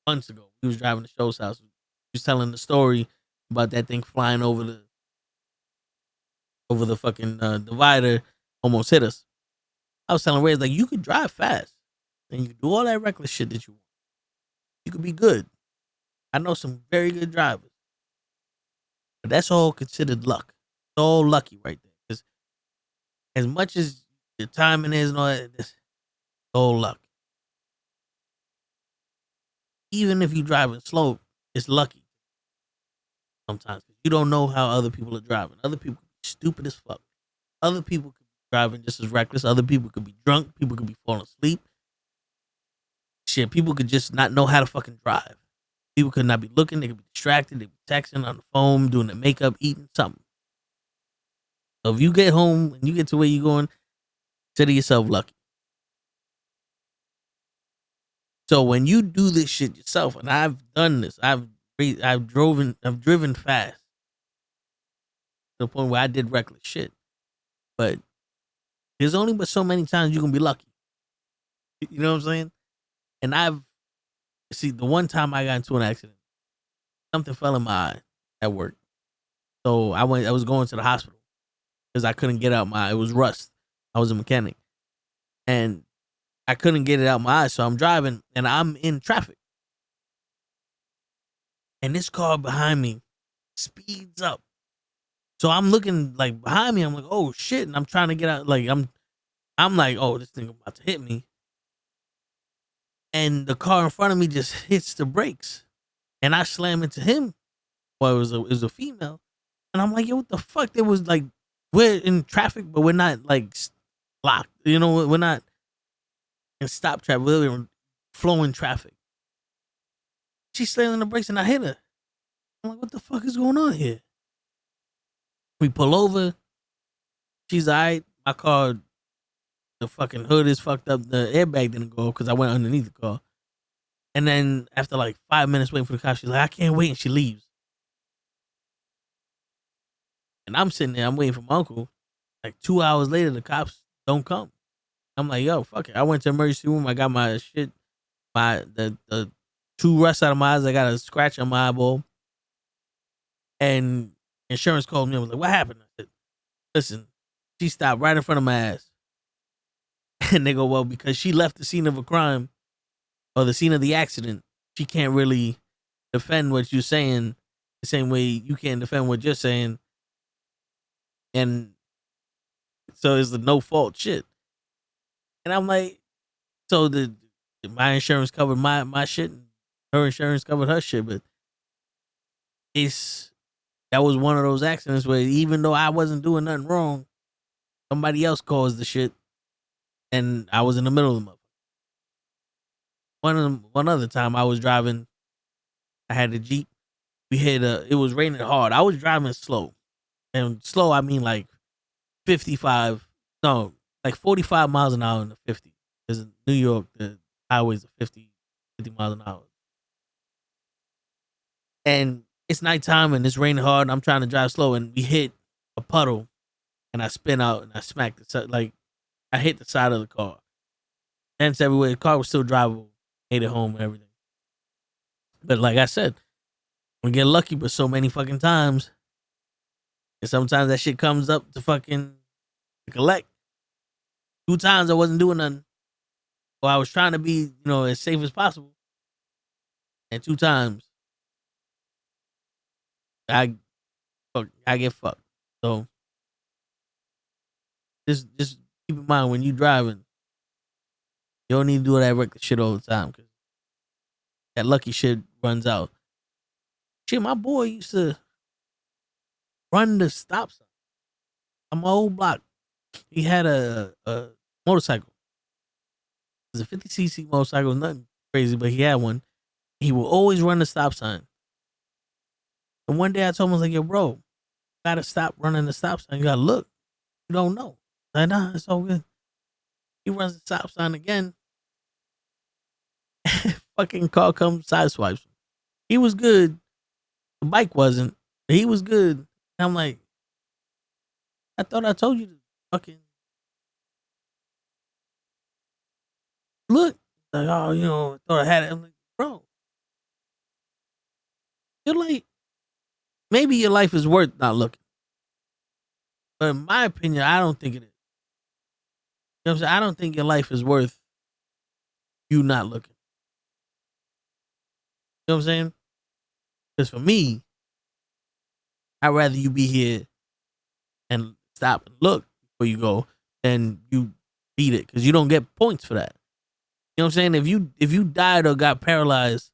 B: months ago. He was driving to Show's house. He was telling the story about that thing flying over the fucking divider, almost hit us. I was telling Ray, like, you could drive fast, and you could do all that reckless shit that you want. You could be good. I know some very good drivers, but that's all considered luck. It's all lucky right there. Because as much as your timing is and all that, it's all luck. Even if you're driving slow, it's lucky. Sometimes you don't know how other people are driving. Other people could be stupid as fuck. Other people could be driving just as reckless. Other people could be drunk. People could be falling asleep. Shit, people could just not know how to fucking drive. People could not be looking. They could be distracted. They could be texting on the phone, doing their makeup, eating something. So if you get home and you get to where you're going, consider yourself lucky. So when you do this shit yourself, and I've done this, I've driven fast to the point where I did reckless shit. But there's only but so many times you can be lucky. You know what I'm saying? And the one time I got into an accident, something fell in my eye at work. So I was going to the hospital because I couldn't get out it was rust. I was a mechanic. And I couldn't get it out my eye. So I'm driving and I'm in traffic. And this car behind me speeds up. So I'm looking like behind me. I'm like, oh shit. And I'm trying to get out. Like I'm like, oh, this thing about to hit me. And the car in front of me just hits the brakes. And I slam into him. Well, it was a female. And I'm like, yo, what the fuck? There was like, we're in traffic, but we're not like locked. You know, we're not in stop traffic. We're in flowing traffic. She's slamming the brakes and I hit her. I'm like, what the fuck is going on here? We pull over. She's all right. My car, the fucking hood is fucked up. The airbag didn't go because I went underneath the car. And then after like 5 minutes waiting for the car, she's like, I can't wait. And she leaves. And I'm sitting there, I'm waiting for my uncle. Like 2 hours later, the cops don't come. I'm like, yo, fuck it. I went to emergency room. I got my shit, the two rusts out of my eyes. I got a scratch on my eyeball. And insurance called me. I was like, what happened? I said, listen, she stopped right in front of my ass. And they go, well, because she left the scene of a crime or the scene of the accident, she can't really defend what you're saying the same way you can't defend what you're saying. And so it's the no fault shit. And I'm like, so my insurance covered my shit, and her insurance covered her shit, but that was one of those accidents where even though I wasn't doing nothing wrong, somebody else caused the shit, and I was in the middle of them. One other time I was driving, I had a Jeep. It was raining hard. I was driving slow, and slow I mean like 45 miles an hour in the 50. Because in New York, the highways are 50 miles an hour. And it's nighttime and it's raining hard and I'm trying to drive slow and we hit a puddle and I spin out and I smacked I hit the side of the car. Dents everywhere. The car was still drivable. Made it home and everything. But like I said, we get lucky but so many fucking times. And sometimes that shit comes up to collect. 2 times I wasn't doing nothing. Or I was trying to be, as safe as possible. And 2 times I get fucked. So just keep in mind when you driving, you don't need to do that reckless shit all the time because that lucky shit runs out. Shit, my boy used to run the stop sign on my old block. He had a motorcycle. It was a 50cc motorcycle, nothing crazy, but he had one. He will always run the stop sign. And one day I told him, I was like, yo, bro, you gotta stop running the stop sign. You gotta look. You don't know. I said, nah, it's all good. He runs the stop sign again. Fucking car comes, side swipes him. He was good. The bike wasn't. But he was good. And I'm like, I thought I told you to fucking look. Like, oh, I thought I had it. I'm like, bro, you're like, maybe your life is worth not looking. But in my opinion, I don't think it is. You know what I'm saying? I don't think your life is worth you not looking. You know what I'm saying? Because for me, I'd rather you be here and stop and look before you go than you beat it. Because you don't get points for that. You know what I'm saying? If you died or got paralyzed,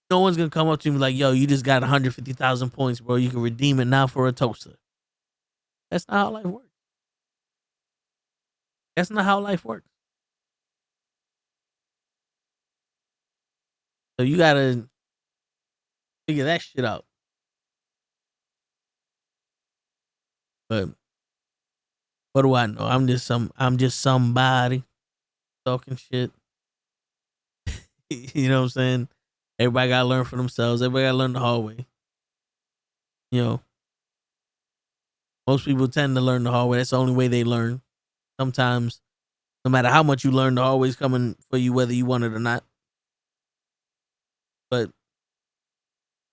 B: no one's going to come up to you and be like, yo, you just got 150,000 points, bro. You can redeem it now for a toaster. That's not how life works. That's not how life works. So you got to figure that shit out. But What do I know? I'm just somebody talking shit. You know what I'm saying? Everybody gotta learn for themselves. Everybody gotta learn the hard way. You know, most people tend to learn the hard way. That's the only way they learn. Sometimes, no matter how much you learn, the hard way's coming for you, whether you want it or not. But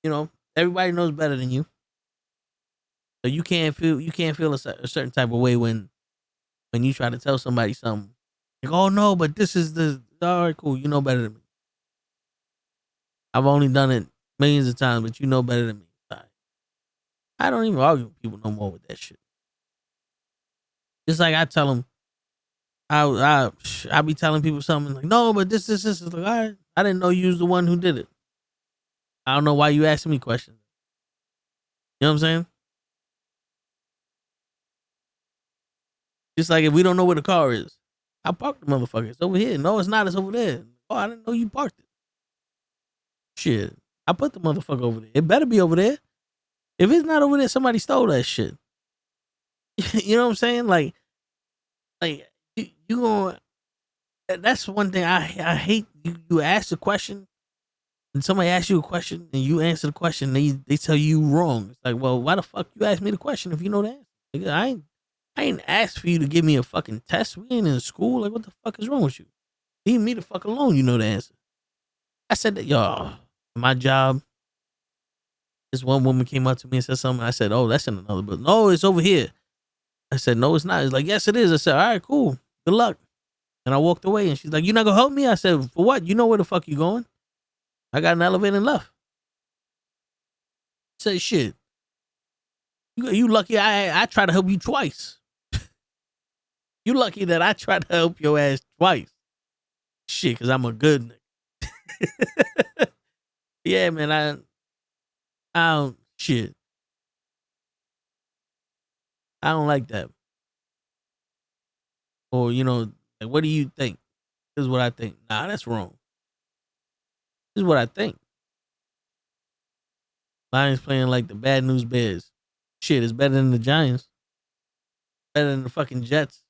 B: you know, everybody knows better than you, so you can't feel a certain type of way when you try to tell somebody something. Like, oh no, but this is the all right, cool. You know better than me. I've only done it millions of times, but you know better than me. I don't even argue with people no more with that shit. Just like I tell them, I be telling people something like, no, but this is like, all right, I didn't know you was the one who did it. I don't know why you asking me questions. You know what I'm saying? Just like if we don't know where the car is, I parked the motherfucker. It's over here. No, it's not. It's over there. Oh, I didn't know you parked it. Shit, I put the motherfucker over there. It better be over there. If it's not over there, somebody stole that shit. You know what I'm saying? Like you gonna. That's one thing I hate. You ask a question, and somebody asks you a question, and you answer the question. They tell you wrong. It's like, well, why the fuck you ask me the question if you know the answer? Like, I ain't asked for you to give me a fucking test. We ain't in school. Like, what the fuck is wrong with you? Leave me the fuck alone. You know the answer. I said that, y'all. My job. This one woman came up to me and said something. I said, oh, that's in another book. No, it's over here. I said, no, it's not. It's like, yes, it is. I said, all right, cool. Good luck. And I walked away, and she's like, "You not gonna help me?" I said, "For what? You know where the fuck you going? I got an elevator and left." I said, "Shit, you lucky. I tried to help you twice. You lucky that I tried to help your ass twice. Shit, because I'm a good nigga." Yeah, man. I don't shit. I don't like that. Or like, what do you think? This is what I think. Nah, that's wrong. This is what I think. Lions playing like the bad news Bears. Shit, it's better than the Giants. Better than the fucking Jets.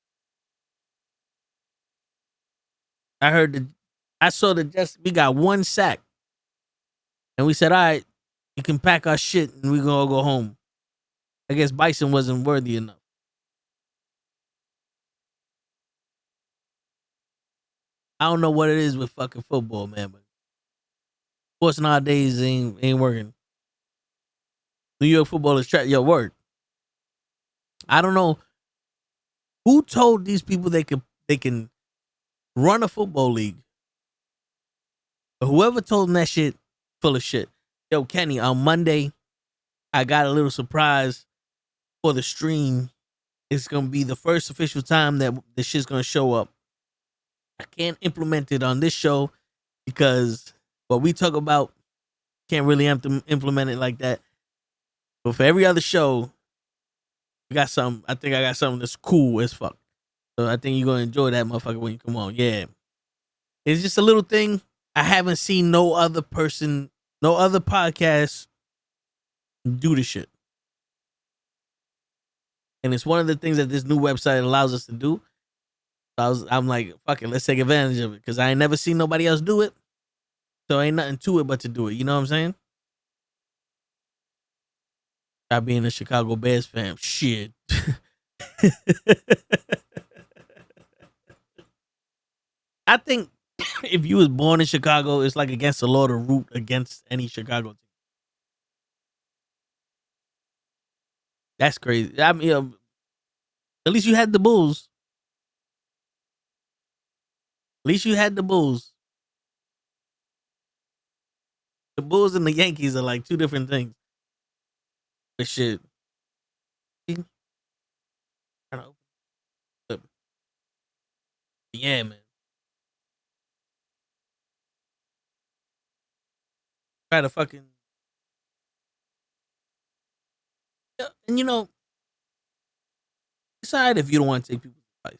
B: I saw the Jets. We got one sack, and we said, "All right, you can pack our shit, and we gonna go home." I guess Bison wasn't worthy enough. I don't know what it is with fucking football, man, but sports nowadays ain't working. New York football is trash. Yo, word. I don't know who told these people they can run a football league. But whoever told them that shit, full of shit. Yo, Kenny, on Monday, I got a little surprise for the stream. It's gonna be the first official time that the shit's gonna show up. I can't implement it on this show because what we talk about can't really implement it like that. But for every other show, we got something. I think I got something that's cool as fuck. So I think you're gonna enjoy that motherfucker when you come on. Yeah, it's just a little thing. I haven't seen no other podcast do the shit, and it's one of the things that this new website allows us to do. I'm like, fuck it, let's take advantage of it because I ain't never seen nobody else do it. So ain't nothing to it but to do it. You know what I'm saying? I being a Chicago Bears fan. Shit. I think if you was born in Chicago, it's like against the law to root against any Chicago team. That's crazy. I mean, at least you had the Bulls. At least you had the Bulls. The Bulls and the Yankees are like two different things. But shit. Yeah, man. Try to fucking. And decide if you don't want to take people's advice.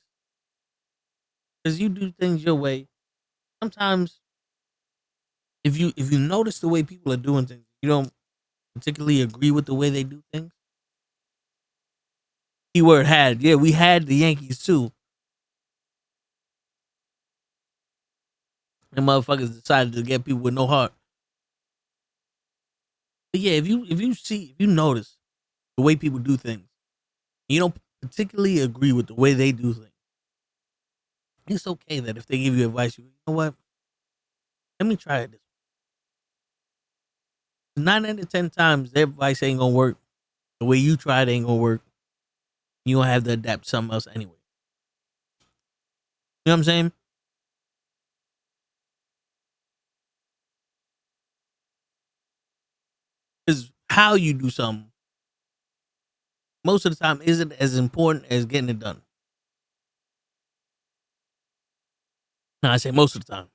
B: Because you do things your way. Sometimes if you notice the way people are doing things, you don't particularly agree with the way they do things. Keyword had. Yeah, we had the Yankees too. And motherfuckers decided to get people with no heart. But yeah, if you notice the way people do things, you don't particularly agree with the way they do things, it's okay that if they give you advice, you know what? Let me try it this way. 9 out of 10 times, their advice ain't gonna work. The way you try it ain't gonna work. You gonna have to adapt to something else anyway. You know what I'm saying? Because how you do something most of the time isn't as important as getting it done. Now I say most of the time.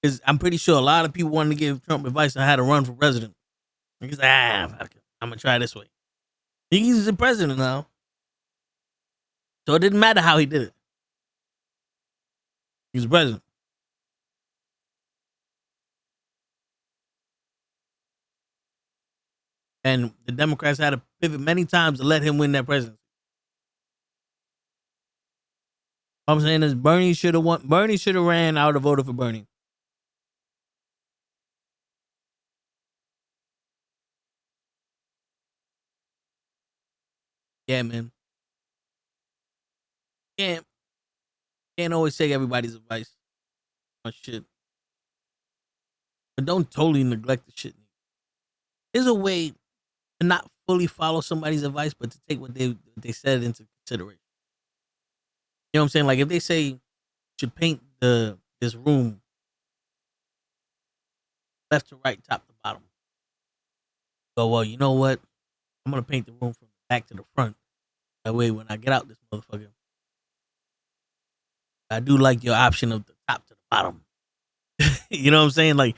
B: Because I'm pretty sure a lot of people wanted to give Trump advice on how to run for president. He's like, fuck it. I'm gonna try this way. He's the president now. So it didn't matter how he did it. He's the president. And the Democrats had to pivot many times to let him win that presidency. All I'm saying is Bernie should have won. Bernie should have ran. I would have voted for Bernie. Yeah, man. Can't always take everybody's advice on shit. But don't totally neglect the shit. There's a way to not fully follow somebody's advice, but to take what they said into consideration. You know what I'm saying? Like if they say you should paint this room left to right, top to bottom. Go, well, you know what? I'm gonna paint the room from the back to the front. That way, when I get out this motherfucker, I do like your option of the top to the bottom. You know what I'm saying? Like,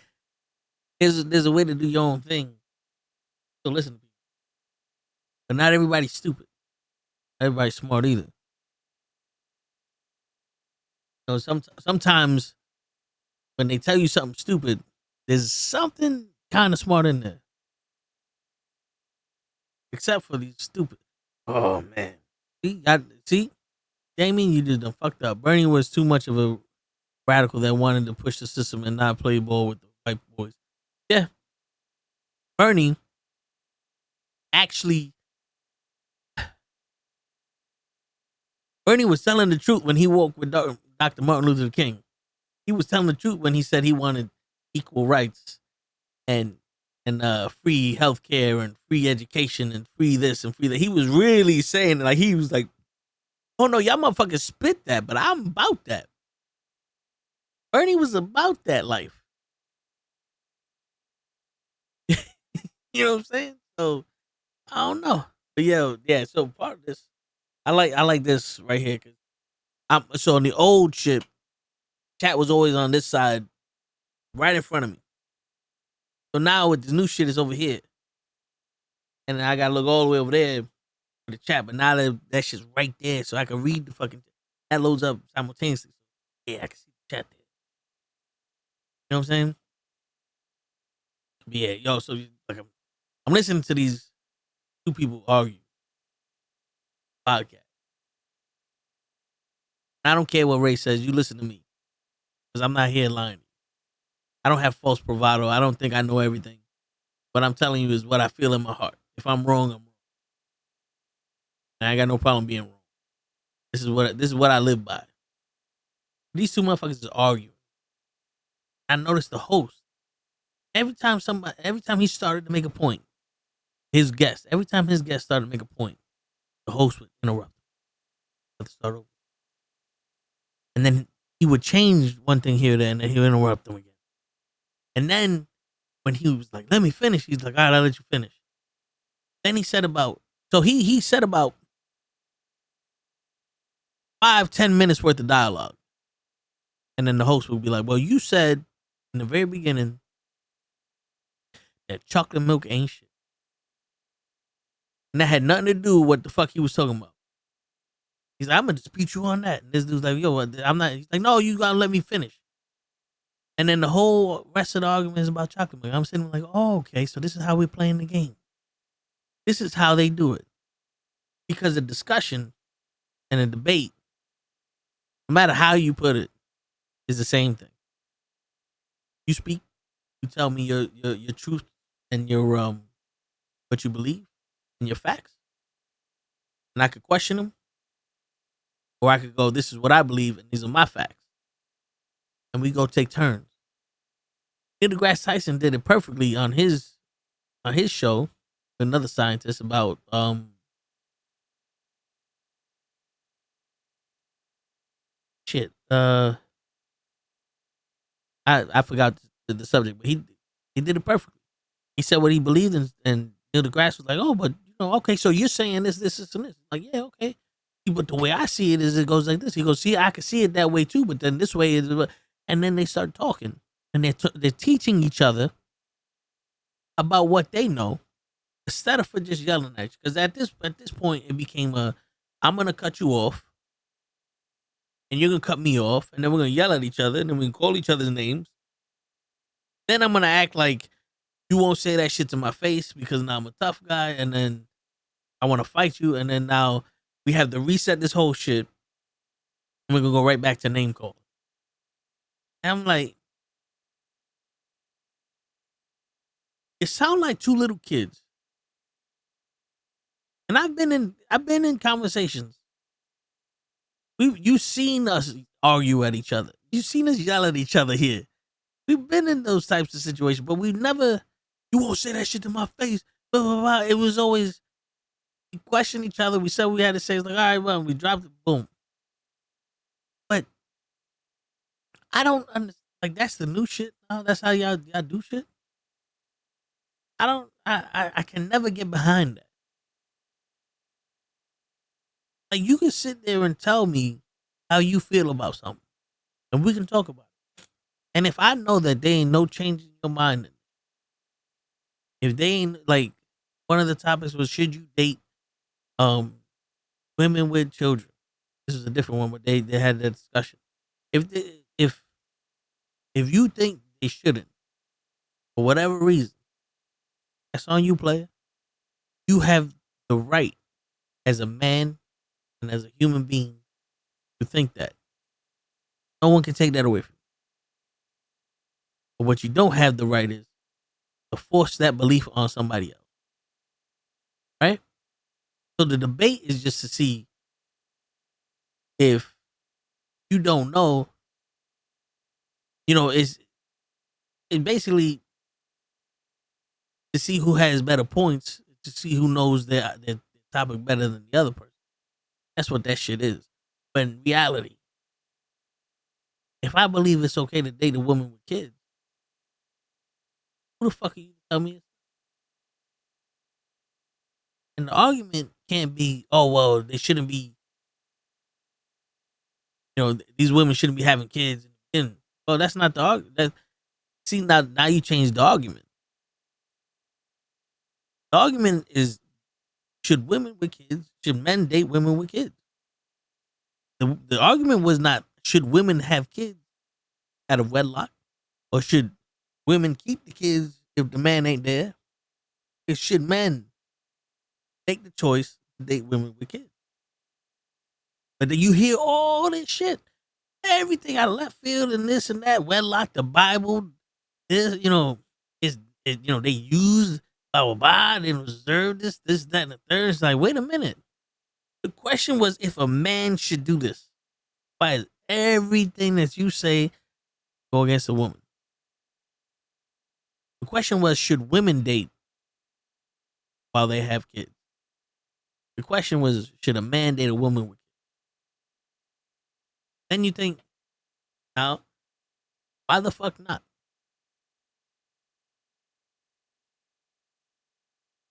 B: there's a way to do your own thing. So listen to people. But not everybody's stupid. Not everybody's smart either. So sometimes when they tell you something stupid, there's something kind of smart in there. Except for these stupid. Oh man. See? Damien, you just done fucked up. Bernie was too much of a radical that wanted to push the system and not play ball with the white boys. Yeah. Bernie was telling the truth when he walked with Dr. Martin Luther King. He was telling the truth when he said he wanted equal rights and free healthcare and free education and free this and free that. He was really saying, like, he was like, oh no, y'all motherfuckers spit that, but I'm about that. Bernie was about that life. You know what I'm saying? So I don't know, but yeah. So part of this, I like this right here because so in the old shit, chat was always on this side, right in front of me. So now with this new shit, it's over here, and I gotta look all the way over there for the chat. But now that shit's right there, so I can read the fucking. That loads up simultaneously. Yeah, I can see the chat there. You know what I'm saying? Yeah, yo. So like, I'm listening to these two people argue podcast. I don't care what Ray says. You listen to me, because I'm not here lying. I don't have false bravado. I don't think I know everything. What I'm telling you is what I feel in my heart. If I'm wrong, I'm wrong. And I got no problem being wrong. This is what I live by. These two motherfuckers is arguing. I noticed the host. Every time he started to make a point, every time his guest started to make a point, the host would interrupt. Start over. And then he would change one thing here or there, and then he would interrupt them again. And then when he was like, let me finish, he's like, all right, I'll let you finish. Then he said about, he said about 5-10 minutes worth of dialogue. And then the host would be like, well, you said in the very beginning that chocolate milk ain't shit. And that had nothing to do with what the fuck he was talking about. He's like, I'm going to dispute you on that. And this dude's like, yo, I'm not. He's like, no, you got to let me finish. And then the whole rest of the argument is about chocolate milk. I'm sitting like, oh, okay, so this is how we're playing the game. This is how they do it. Because a discussion and a debate, no matter how you put it, is the same thing. You speak, you tell me your truth and your what you believe and your facts, and I could question them, or I could go, "This is what I believe, and these are my facts," and we go take turns. Neil deGrasse Tyson did it perfectly on his show with another scientist about shit. I forgot the subject, but he did it perfectly. He said what he believed in, and Neil deGrasse was like, "Oh, but okay, so you're saying this, and this." Like, yeah, okay. But the way I see it is, it goes like this. He goes, "See, I can see it that way too, but then this way is," and then they start talking, and they're teaching each other about what they know instead of for just yelling at you. Because at this point, it became I'm gonna cut you off, and you're gonna cut me off, and then we're gonna yell at each other, and then we can call each other's names. Then I'm gonna act like you won't say that shit to my face because now I'm a tough guy, and then I want to fight you, and then now we have to reset this whole shit, and we're gonna go right back to name calling. And I'm like, it sounds like two little kids. And I've been in conversations. You've seen us argue at each other. You've seen us yell at each other here. We've been in those types of situations, but we never. You won't say that shit to my face. Blah, blah, blah. It was always we questioned each other. We said we had to say, it's like, all right, well, we dropped it, boom. But I don't understand. Like, that's the new shit. No, that's how y'all do shit. I can never get behind that. Like, you can sit there and tell me how you feel about something, and we can talk about it. And if I know that there ain't no change in your mind, if they ain't, like, one of the topics was, should you date women with children? This is a different one, but they had that discussion. If you think they shouldn't, for whatever reason, that's on you, player. You have the right as a man and as a human being to think that. No one can take that away from you. But what you don't have the right is to force that belief on somebody else. Right? So the debate is just to see if you don't know, it's basically to see who has better points, to see who knows their topic better than the other person. That's what that shit is. But in reality, if I believe it's okay to date a woman with kids, who the fuck are you to tell me? And the argument can't be, oh, well, they shouldn't be, these women shouldn't be having kids. Well, that's not the argument. See, now you change the argument. The argument is, should women with kids, should men date women with kids? The argument was not, should women have kids out of wedlock? Or should women keep the kids if the man ain't there? It should men take the choice to date women with kids? But then you hear all this shit, everything out of left field and this and that, wedlock, the Bible, this, they used blah blah blah, they reserved this, that, and the third. It's like, wait a minute. The question was if a man should do this. Why is everything that you say go against a woman? The question was, should women date while they have kids? The question was, should a man date a woman with kids? Then you think, now, why the fuck not?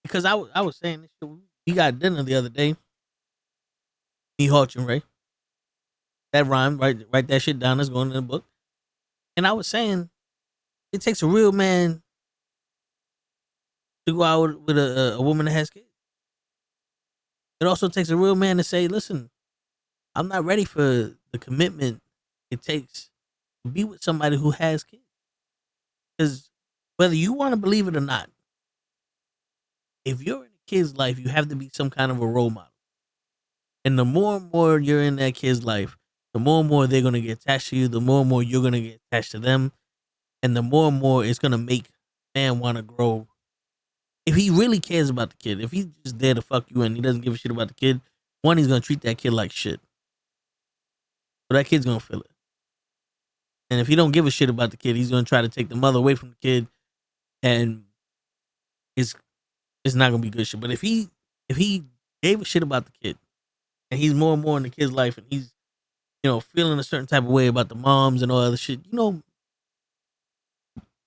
B: Because I was saying this shit. We got dinner the other day. Me, Hutch, and Ray. That rhyme, write that shit down. That's going in the book. And I was saying, it takes a real man to go out with a woman that has kids. It also takes a real man to say, listen, I'm not ready for the commitment it takes to be with somebody who has kids. Because whether you want to believe it or not, if you're in a kid's life, you have to be some kind of a role model. And the more and more you're in that kid's life, the more and more they're gonna get attached to you, the more and more you're gonna get attached to them, and the more and more it's gonna make man want to grow. If he really cares about the kid, if he's just there to fuck you and he doesn't give a shit about the kid, one, he's gonna treat that kid like shit. So that kid's gonna feel it. And if he don't give a shit about the kid, he's gonna try to take the mother away from the kid, and it's not gonna be good shit. But if he gave a shit about the kid, and he's more and more in the kid's life, and he's feeling a certain type of way about the moms and all other shit,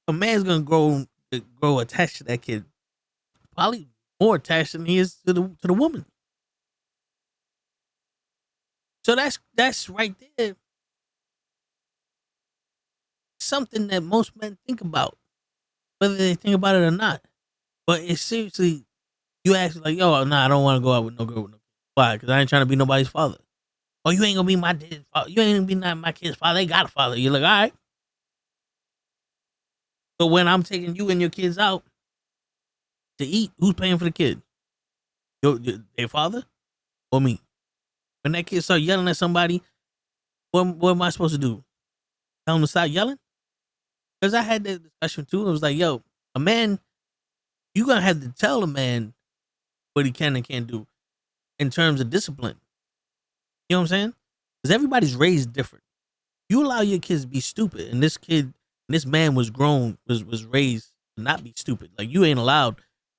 B: a man's gonna grow attached to that kid, probably more attached than he is to the woman. So that's right there. Something that most men think about, whether they think about it or not. But it's seriously, you ask like, yo, nah, I don't want to go out with no girl with no kid. Why? Because I ain't trying to be nobody's father. Oh, you ain't gonna be my dad's father. You ain't gonna be my kid's father. They got a father. You're like, all right. But when I'm taking you and your kids out to eat, who's paying for the kid? Their father or me? When that kid start yelling at somebody, what am I supposed to do? Tell him to stop yelling? Because I had that discussion too. It was like, yo, a man, you gonna have to tell a man what he can and can't do in terms of discipline. You know what I'm saying? Because everybody's raised different. You allow your kids to be stupid, and this man was raised to not be stupid. Like, you ain't allowed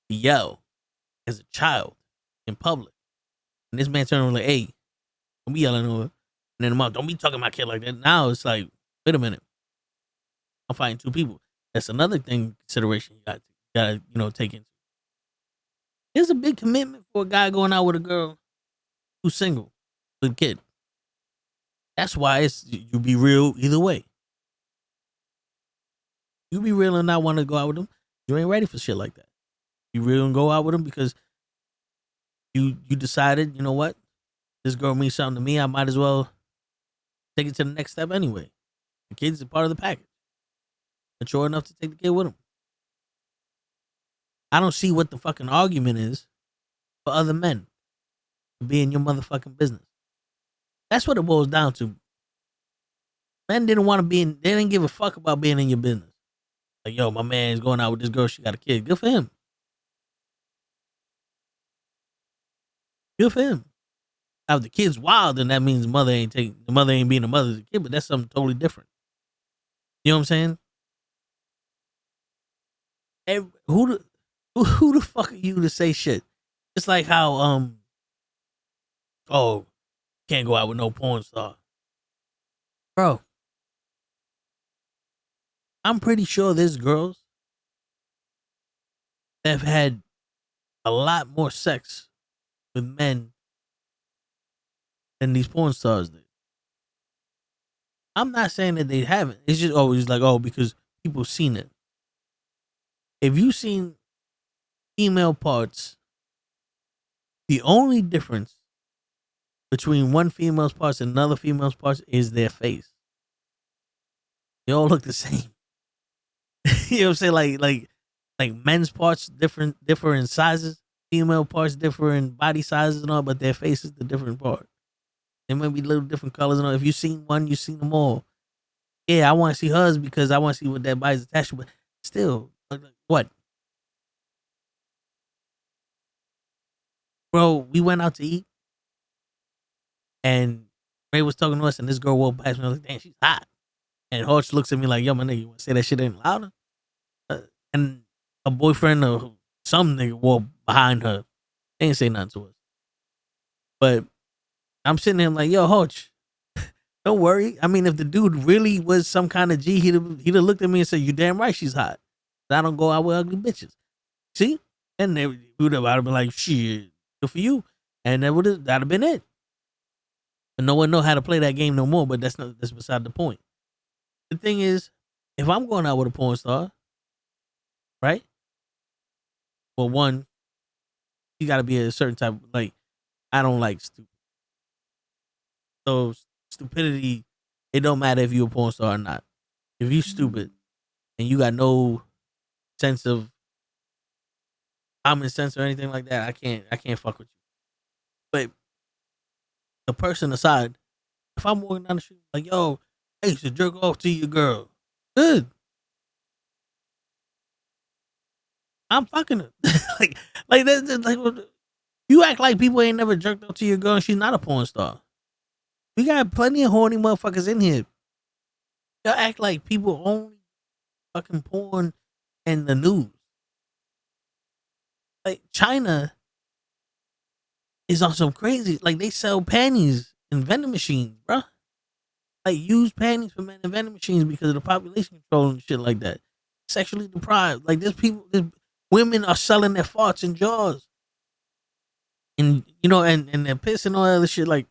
B: to yell as a child in public. And this man turned around like, hey, don't be yelling over. And then the mom, don't be talking to my kid like that. Now it's like, wait a minute. I'm fighting two people. That's another thing, consideration you gotta take into. There's a big commitment for a guy going out with a girl who's single with a kid. That's why you be real either way. You be real and not want to go out with them. You ain't ready for shit like that. You real and go out with them because you decided, you know what? This girl means something to me. I might as well take it to the next step anyway. The kid's a part of the package. Mature enough to take the kid with him. I don't see what the fucking argument is for other men to be in your motherfucking business. That's what it boils down to. Men didn't want to be in, they didn't give a fuck about being in your business. Like, yo, my man's going out with this girl, she got a kid. Good for him. Good for him. Now, if the kid's wild, then that means the mother ain't being the mother of the kid, but that's something totally different. You know what I'm saying? Hey, who the fuck are you to say shit? It's like how can't go out with no porn star. Bro, I'm pretty sure there's girls that have had a lot more sex with men than these porn stars did. I'm not saying that they haven't. It's just always like, because people seen it. If you've seen female parts, the only difference between one female's parts and another female's parts is their face. They all look the same. You know what I'm saying? Like men's parts different in sizes, female parts differ in body sizes and all, but their face is the different part. There might be little different colors and all. If you've seen one, you've seen them all. Yeah, I want to see hers because I want to see what that body's attached to, but still, what? Bro, we went out to eat and Ray was talking to us and this girl walked past me. I was like, damn, she's hot. And Hodge looks at me like, yo, my nigga, you want to say that shit ain't louder? And a boyfriend or some nigga walked behind her. They ain't say nothing to us. But I'm sitting there like, yo, Hodge, don't worry. I mean, if the dude really was some kind of G, he'd have looked at me and said, you damn right she's hot. I don't go out with ugly bitches. See? And they would have been like, shit, good for you. And that'd have been it. And no one know how to play that game no more, but that's beside the point. The thing is, if I'm going out with a porn star, right? Well, one, you got to be a certain type. Like, I don't like stupid. So stupidity, it don't matter if you're a porn star or not. If you stupid and you got no sense of common sense or anything like that, I can't fuck with you. But the person aside. If I'm walking down the street, like, yo, I used to jerk off to your girl. Good. I'm fucking her. like that's like you act like people ain't never jerked off to your girl and she's not a porn star. We got plenty of horny motherfuckers in here. Y'all act like people only fucking porn and the news. Like China is on some crazy. Like they sell panties in vending machines, bro. Like used panties for men in vending machines because of the population control and shit like that. Sexually deprived. Like there's women are selling their farts in jars. And and their piss and all that other shit. Like,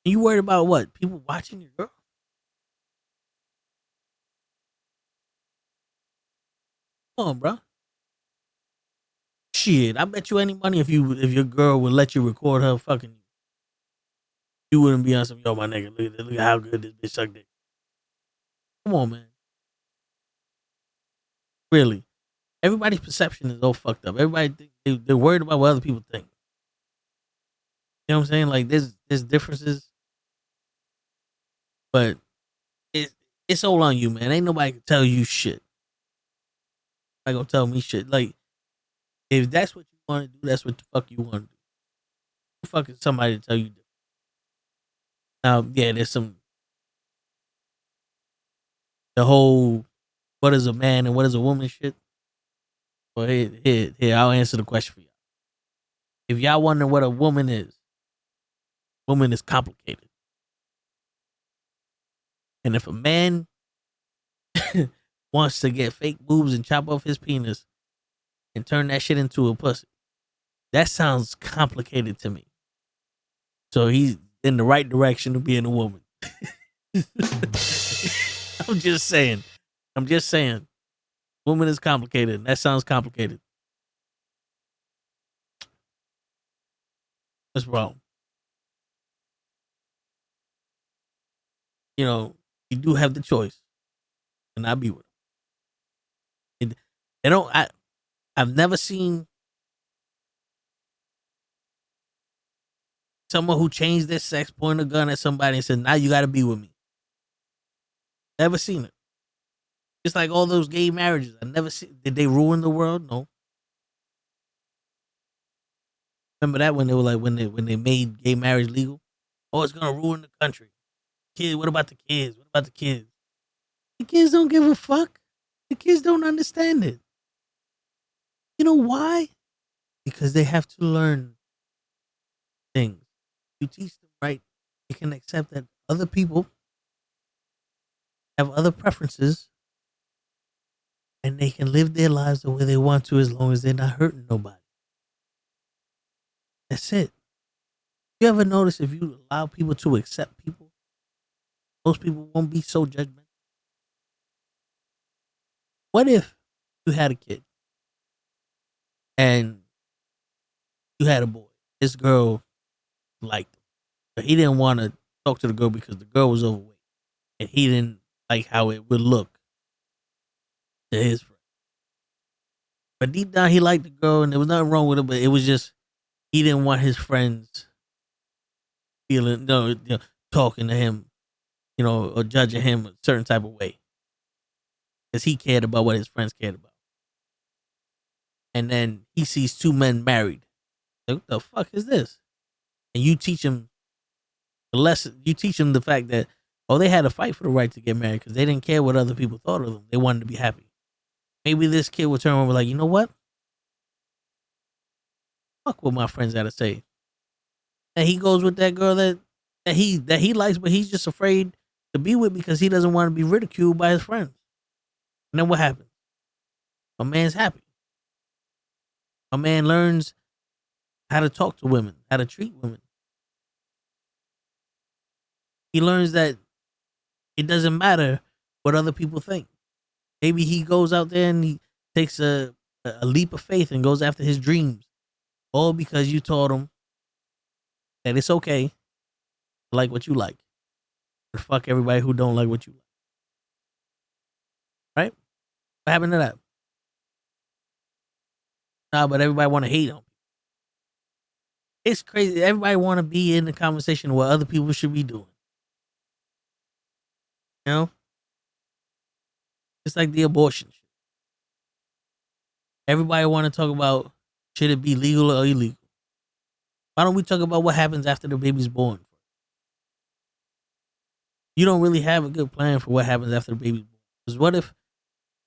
B: you worried about what? People watching your girl? Come on, bro. Shit, I bet you any money if your girl would let you record her fucking you wouldn't be on some, yo, my nigga, look at how good this bitch sucked dick. Come on, man. Really. Everybody's perception is all fucked up. Everybody they're worried about what other people think. You know what I'm saying? Like there's differences, but it's all on you, man. Ain't nobody can tell you shit. Nobody gonna tell me shit. Like if that's what you want to do, that's what the fuck you want to do. Who fuck is somebody to tell you different? Now, yeah, there's the whole what is a man and what is a woman shit. Well, here, I'll answer the question for y'all. If y'all wonder what a woman is complicated. And if a man wants to get fake boobs and chop off his penis and turn that shit into a pussy, that sounds complicated to me. So he's in the right direction of being a woman. I'm just saying. Woman is complicated. That sounds complicated. What's wrong? You do have the choice. And I'll be with them. I've never seen someone who changed their sex, point a gun at somebody and said, now you gotta be with me. Never seen it. Just like all those gay marriages. I never seen. Did they ruin the world? No. Remember that when they were like when they made gay marriage legal? Oh, it's gonna ruin the country. Kid, what about the kids? What about the kids? The kids don't give a fuck. The kids don't understand it. You know why? Because they have to learn things. You teach them right, they can accept that other people have other preferences and they can live their lives the way they want to as long as they're not hurting nobody. That's it. You ever notice if you allow people to accept people, most people won't be so judgmental? What if you had a kid and you had a boy? This girl liked him, but he didn't want to talk to the girl because the girl was overweight and he didn't like how it would look to his friend. But deep down, he liked the girl and there was nothing wrong with it, but it was just he didn't want his friends talking to him, or judging him a certain type of way. Because he cared about what his friends cared about. And then he sees two men married. Like, what the fuck is this? And you teach him the lesson. You teach him the fact that, they had to fight for the right to get married because they didn't care what other people thought of them. They wanted to be happy. Maybe this kid would turn around and be like, you know what? Fuck what my friends had to say. And he goes with that girl that he likes, but he's just afraid to be with because he doesn't want to be ridiculed by his friends. And then what happens? A man's happy. A man learns how to talk to women, how to treat women. He learns that it doesn't matter what other people think. Maybe he goes out there and he takes a leap of faith and goes after his dreams. All because you taught him that it's okay to like what you like. But fuck everybody who don't like what you like. Right? What happened to that? Nah, but everybody want to hate him. It's crazy. Everybody want to be in the conversation of what other people should be doing. You know, it's like the abortion shit. Everybody want to talk about should it be legal or illegal. Why don't we talk about what happens after the baby's born? You don't really have a good plan for what happens after the baby's born. Because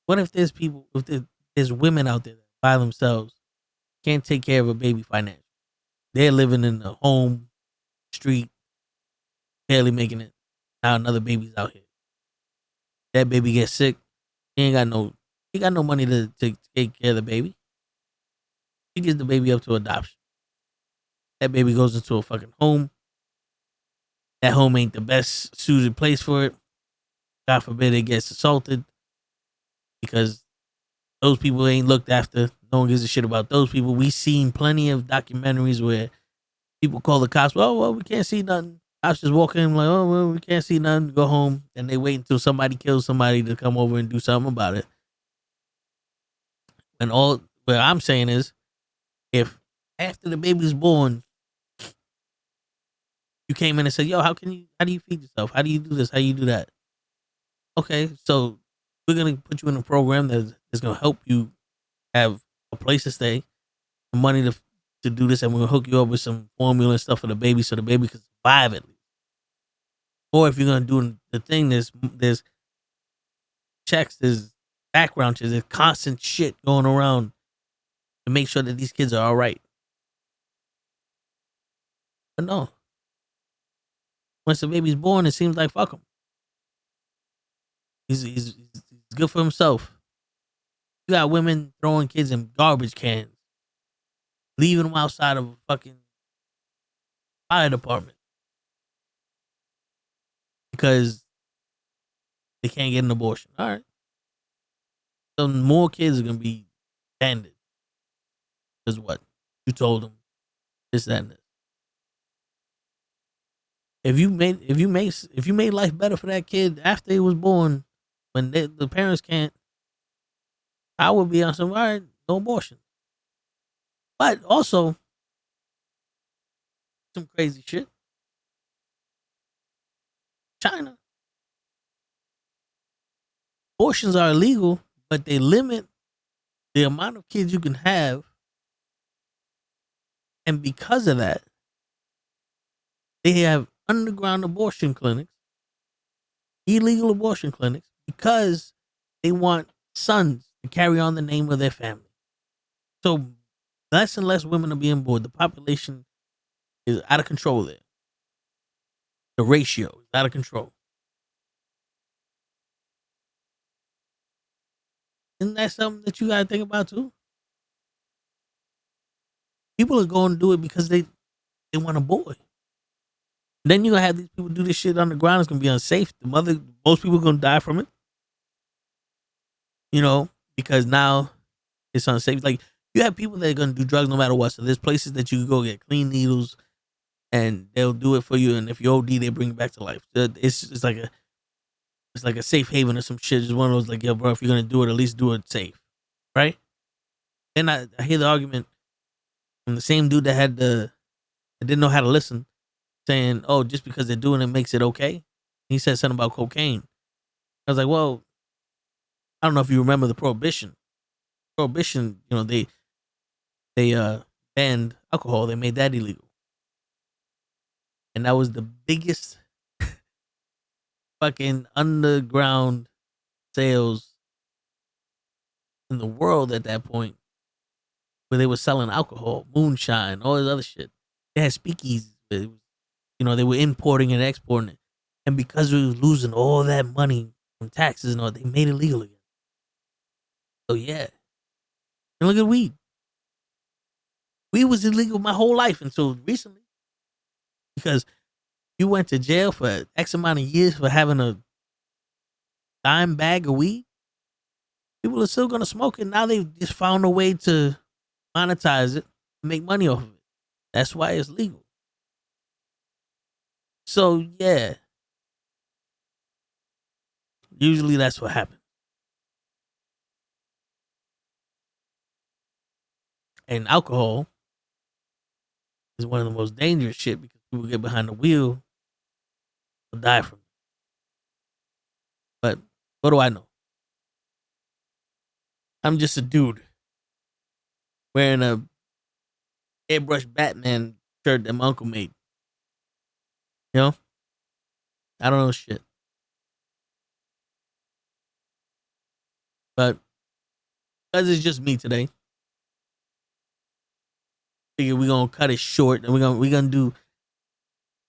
B: what if there's people, if there's women out there that by themselves can't take care of a baby financially? They're living in the home, street, barely making it. Now another baby's out here. That baby gets sick. He got no money to take care of the baby. He gives the baby up to adoption. That baby goes into a fucking home. That home ain't the best suited place for it. God forbid it gets assaulted because those people ain't looked after. No one gives a shit about those people. We seen plenty of documentaries where people call the cops. Well, we can't see nothing. Cops just walk in like, oh, well, we can't see nothing. Go home. And they wait until somebody kills somebody to come over and do something about it. And all what I'm saying is, if after the baby's born, you came in and said, yo, how do you feed yourself? How do you do this? How do you do that? Okay, so we're going to put you in a program that is going to help you have a place to stay, money to do this, and we're going to hook you up with some formula and stuff for the baby so the baby can survive at least. Or if you're going to do the thing, there's checks, there's background checks, there's constant shit going around to make sure that these kids are all right. But no. Once the baby's born, it seems like fuck him. He's good for himself. You got women throwing kids in garbage cans, leaving them outside of a fucking fire department because they can't get an abortion. All right. So more kids are gonna be banded. Because what? You told them this, that, and this. If you made life better for that kid after he was born, when the parents can't, I would be on some, all right, no abortion. But also, some crazy shit. China. Abortions are illegal, but they limit the amount of kids you can have. And because of that, they have underground abortion clinics, illegal abortion clinics, because they want sons to carry on the name of their family. So less and less women are being born. The population is out of control there. The ratio is out of control. Isn't that something that you gotta think about too? People are going to do it because they want a boy. Then you're gonna have these people do this shit underground. It's gonna be unsafe. Most people are gonna die from it. You know, because now it's unsafe. Like, you have people that are gonna do drugs no matter what. So there's places that you can go get clean needles, and they'll do it for you. And if you OD, they bring you back to life. It's like a safe haven or some shit. Just one of those like, yo, bro, if you're gonna do it, at least do it safe, right? Then I hear the argument from the same dude that didn't know how to listen, saying, oh, just because they're doing it makes it okay. He said something about cocaine. I was like, well, I don't know if you remember the prohibition. Prohibition, you know, they banned alcohol. They made that illegal. And that was the biggest fucking underground sales in the world at that point, where they were selling alcohol, moonshine, all this other shit. They had speakeasies. You know, they were importing and exporting it. And because we were losing all that money from taxes and all, they made it legal again. So yeah. And look at weed. Weed was illegal my whole life until recently. Because you went to jail for X amount of years for having a dime bag of weed. People are still going to smoke it. Now they've just found a way to monetize it, make money off of it. That's why it's legal. So yeah. Usually that's what happens. And alcohol is one of the most dangerous shit because people get behind the wheel will die from it. But what do I know? I'm just a dude wearing a airbrush Batman shirt that my uncle made. You know? I don't know shit. But because it's just me today, figure we're gonna cut it short and we're gonna do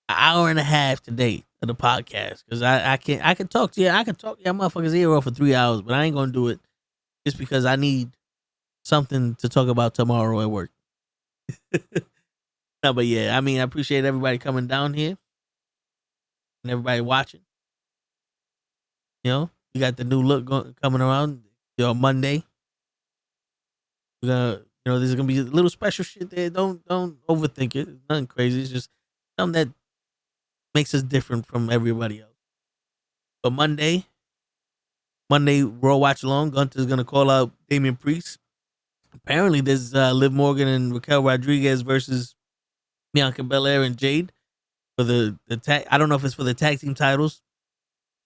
B: an hour and a half today of the podcast. Cause I can talk to you. I can talk y'all motherfuckers ear off for 3 hours, but I ain't gonna do it just because I need something to talk about tomorrow at work. No, but yeah, I mean, I appreciate everybody coming down here and everybody watching. You know, we got the new look coming around Monday. We're gonna, there's gonna be a little special shit there. Don't overthink it. It's nothing crazy. It's just something that makes us different from everybody else. But Monday Raw Watch Along. Gunther's gonna call out Damian Priest. Apparently, there's Liv Morgan and Raquel Rodriguez versus Bianca Belair and Jade for the tag. I don't know if it's for the tag team titles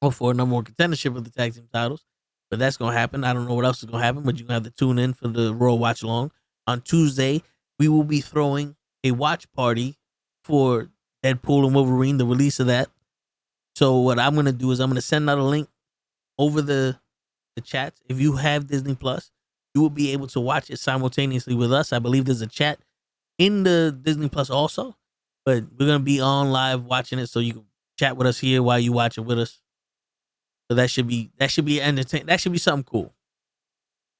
B: or for a number one contendership of the tag team titles, but that's gonna happen. I don't know what else is gonna happen, but you're gonna have to tune in for the Raw Watch Along. On Tuesday, we will be throwing a watch party for Deadpool and Wolverine, the release of that. So what I'm gonna do is I'm gonna send out a link over the chats. If you have Disney Plus, you will be able to watch it simultaneously with us. I believe there's a chat in the Disney Plus also, but we're gonna be on live watching it, so you can chat with us here while you watch it with us. So that should be entertaining. That should be something cool.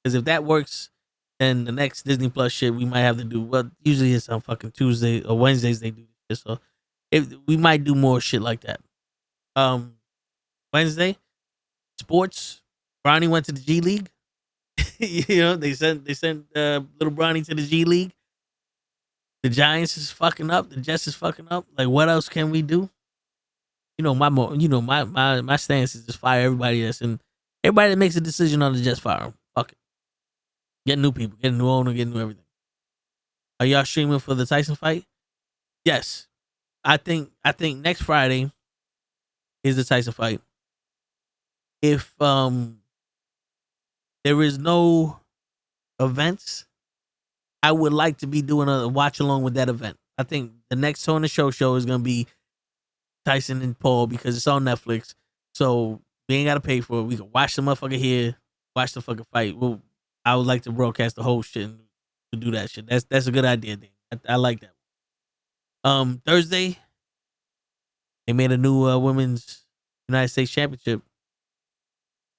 B: Because if that works, then the next Disney Plus shit we might have to do. Well, usually it's on fucking Tuesday or Wednesdays they do this shit, so we might do more shit like that. Wednesday, sports. Bronny went to the G League. They sent little Bronny to the G League. The Giants is fucking up. The Jets is fucking up. Like, what else can we do? My stance is just fire everybody everybody that makes a decision on the Jets, fire them. Fuck it. Get new people, get a new owner, get new everything. Are y'all streaming for the Tyson fight? Yes. I think next Friday is the Tyson fight. If there is no events, I would like to be doing a watch along with that event. I think the next on the show is gonna be Tyson and Paul because it's on Netflix. So we ain't gotta pay for it. We can watch the motherfucker here, watch the fucking fight. I would like to broadcast the whole shit and to do that shit. That's a good idea, Dan. I like that. Thursday, they made a new women's United States Championship.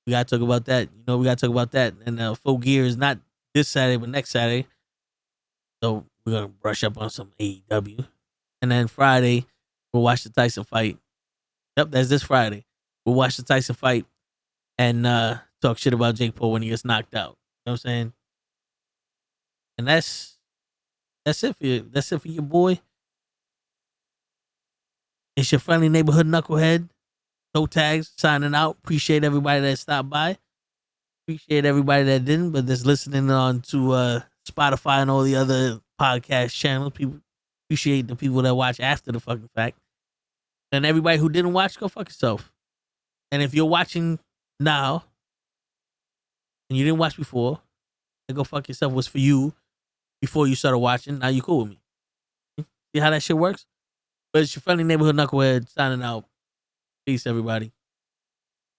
B: We gotta talk about that. We gotta talk about that. And Full Gear is not this Saturday, but next Saturday. So we're gonna brush up on some AEW. And then Friday, we'll watch the Tyson fight. Yep, that's this Friday. We'll watch the Tyson fight and talk shit about Jake Paul when he gets knocked out. You know what I'm saying? And that's it for you. That's it for your boy. It's your friendly neighborhood knucklehead. Toe tags signing out. Appreciate everybody that stopped by. Appreciate everybody that didn't, but that's listening on to Spotify and all the other podcast channels. People appreciate the people that watch after the fucking fact. And everybody who didn't watch, go fuck yourself. And if you're watching now and you didn't watch before, then go fuck yourself. What's for you before you started watching? Now you cool with me. See how that shit works? But it's your friendly neighborhood knucklehead signing out. Peace, everybody.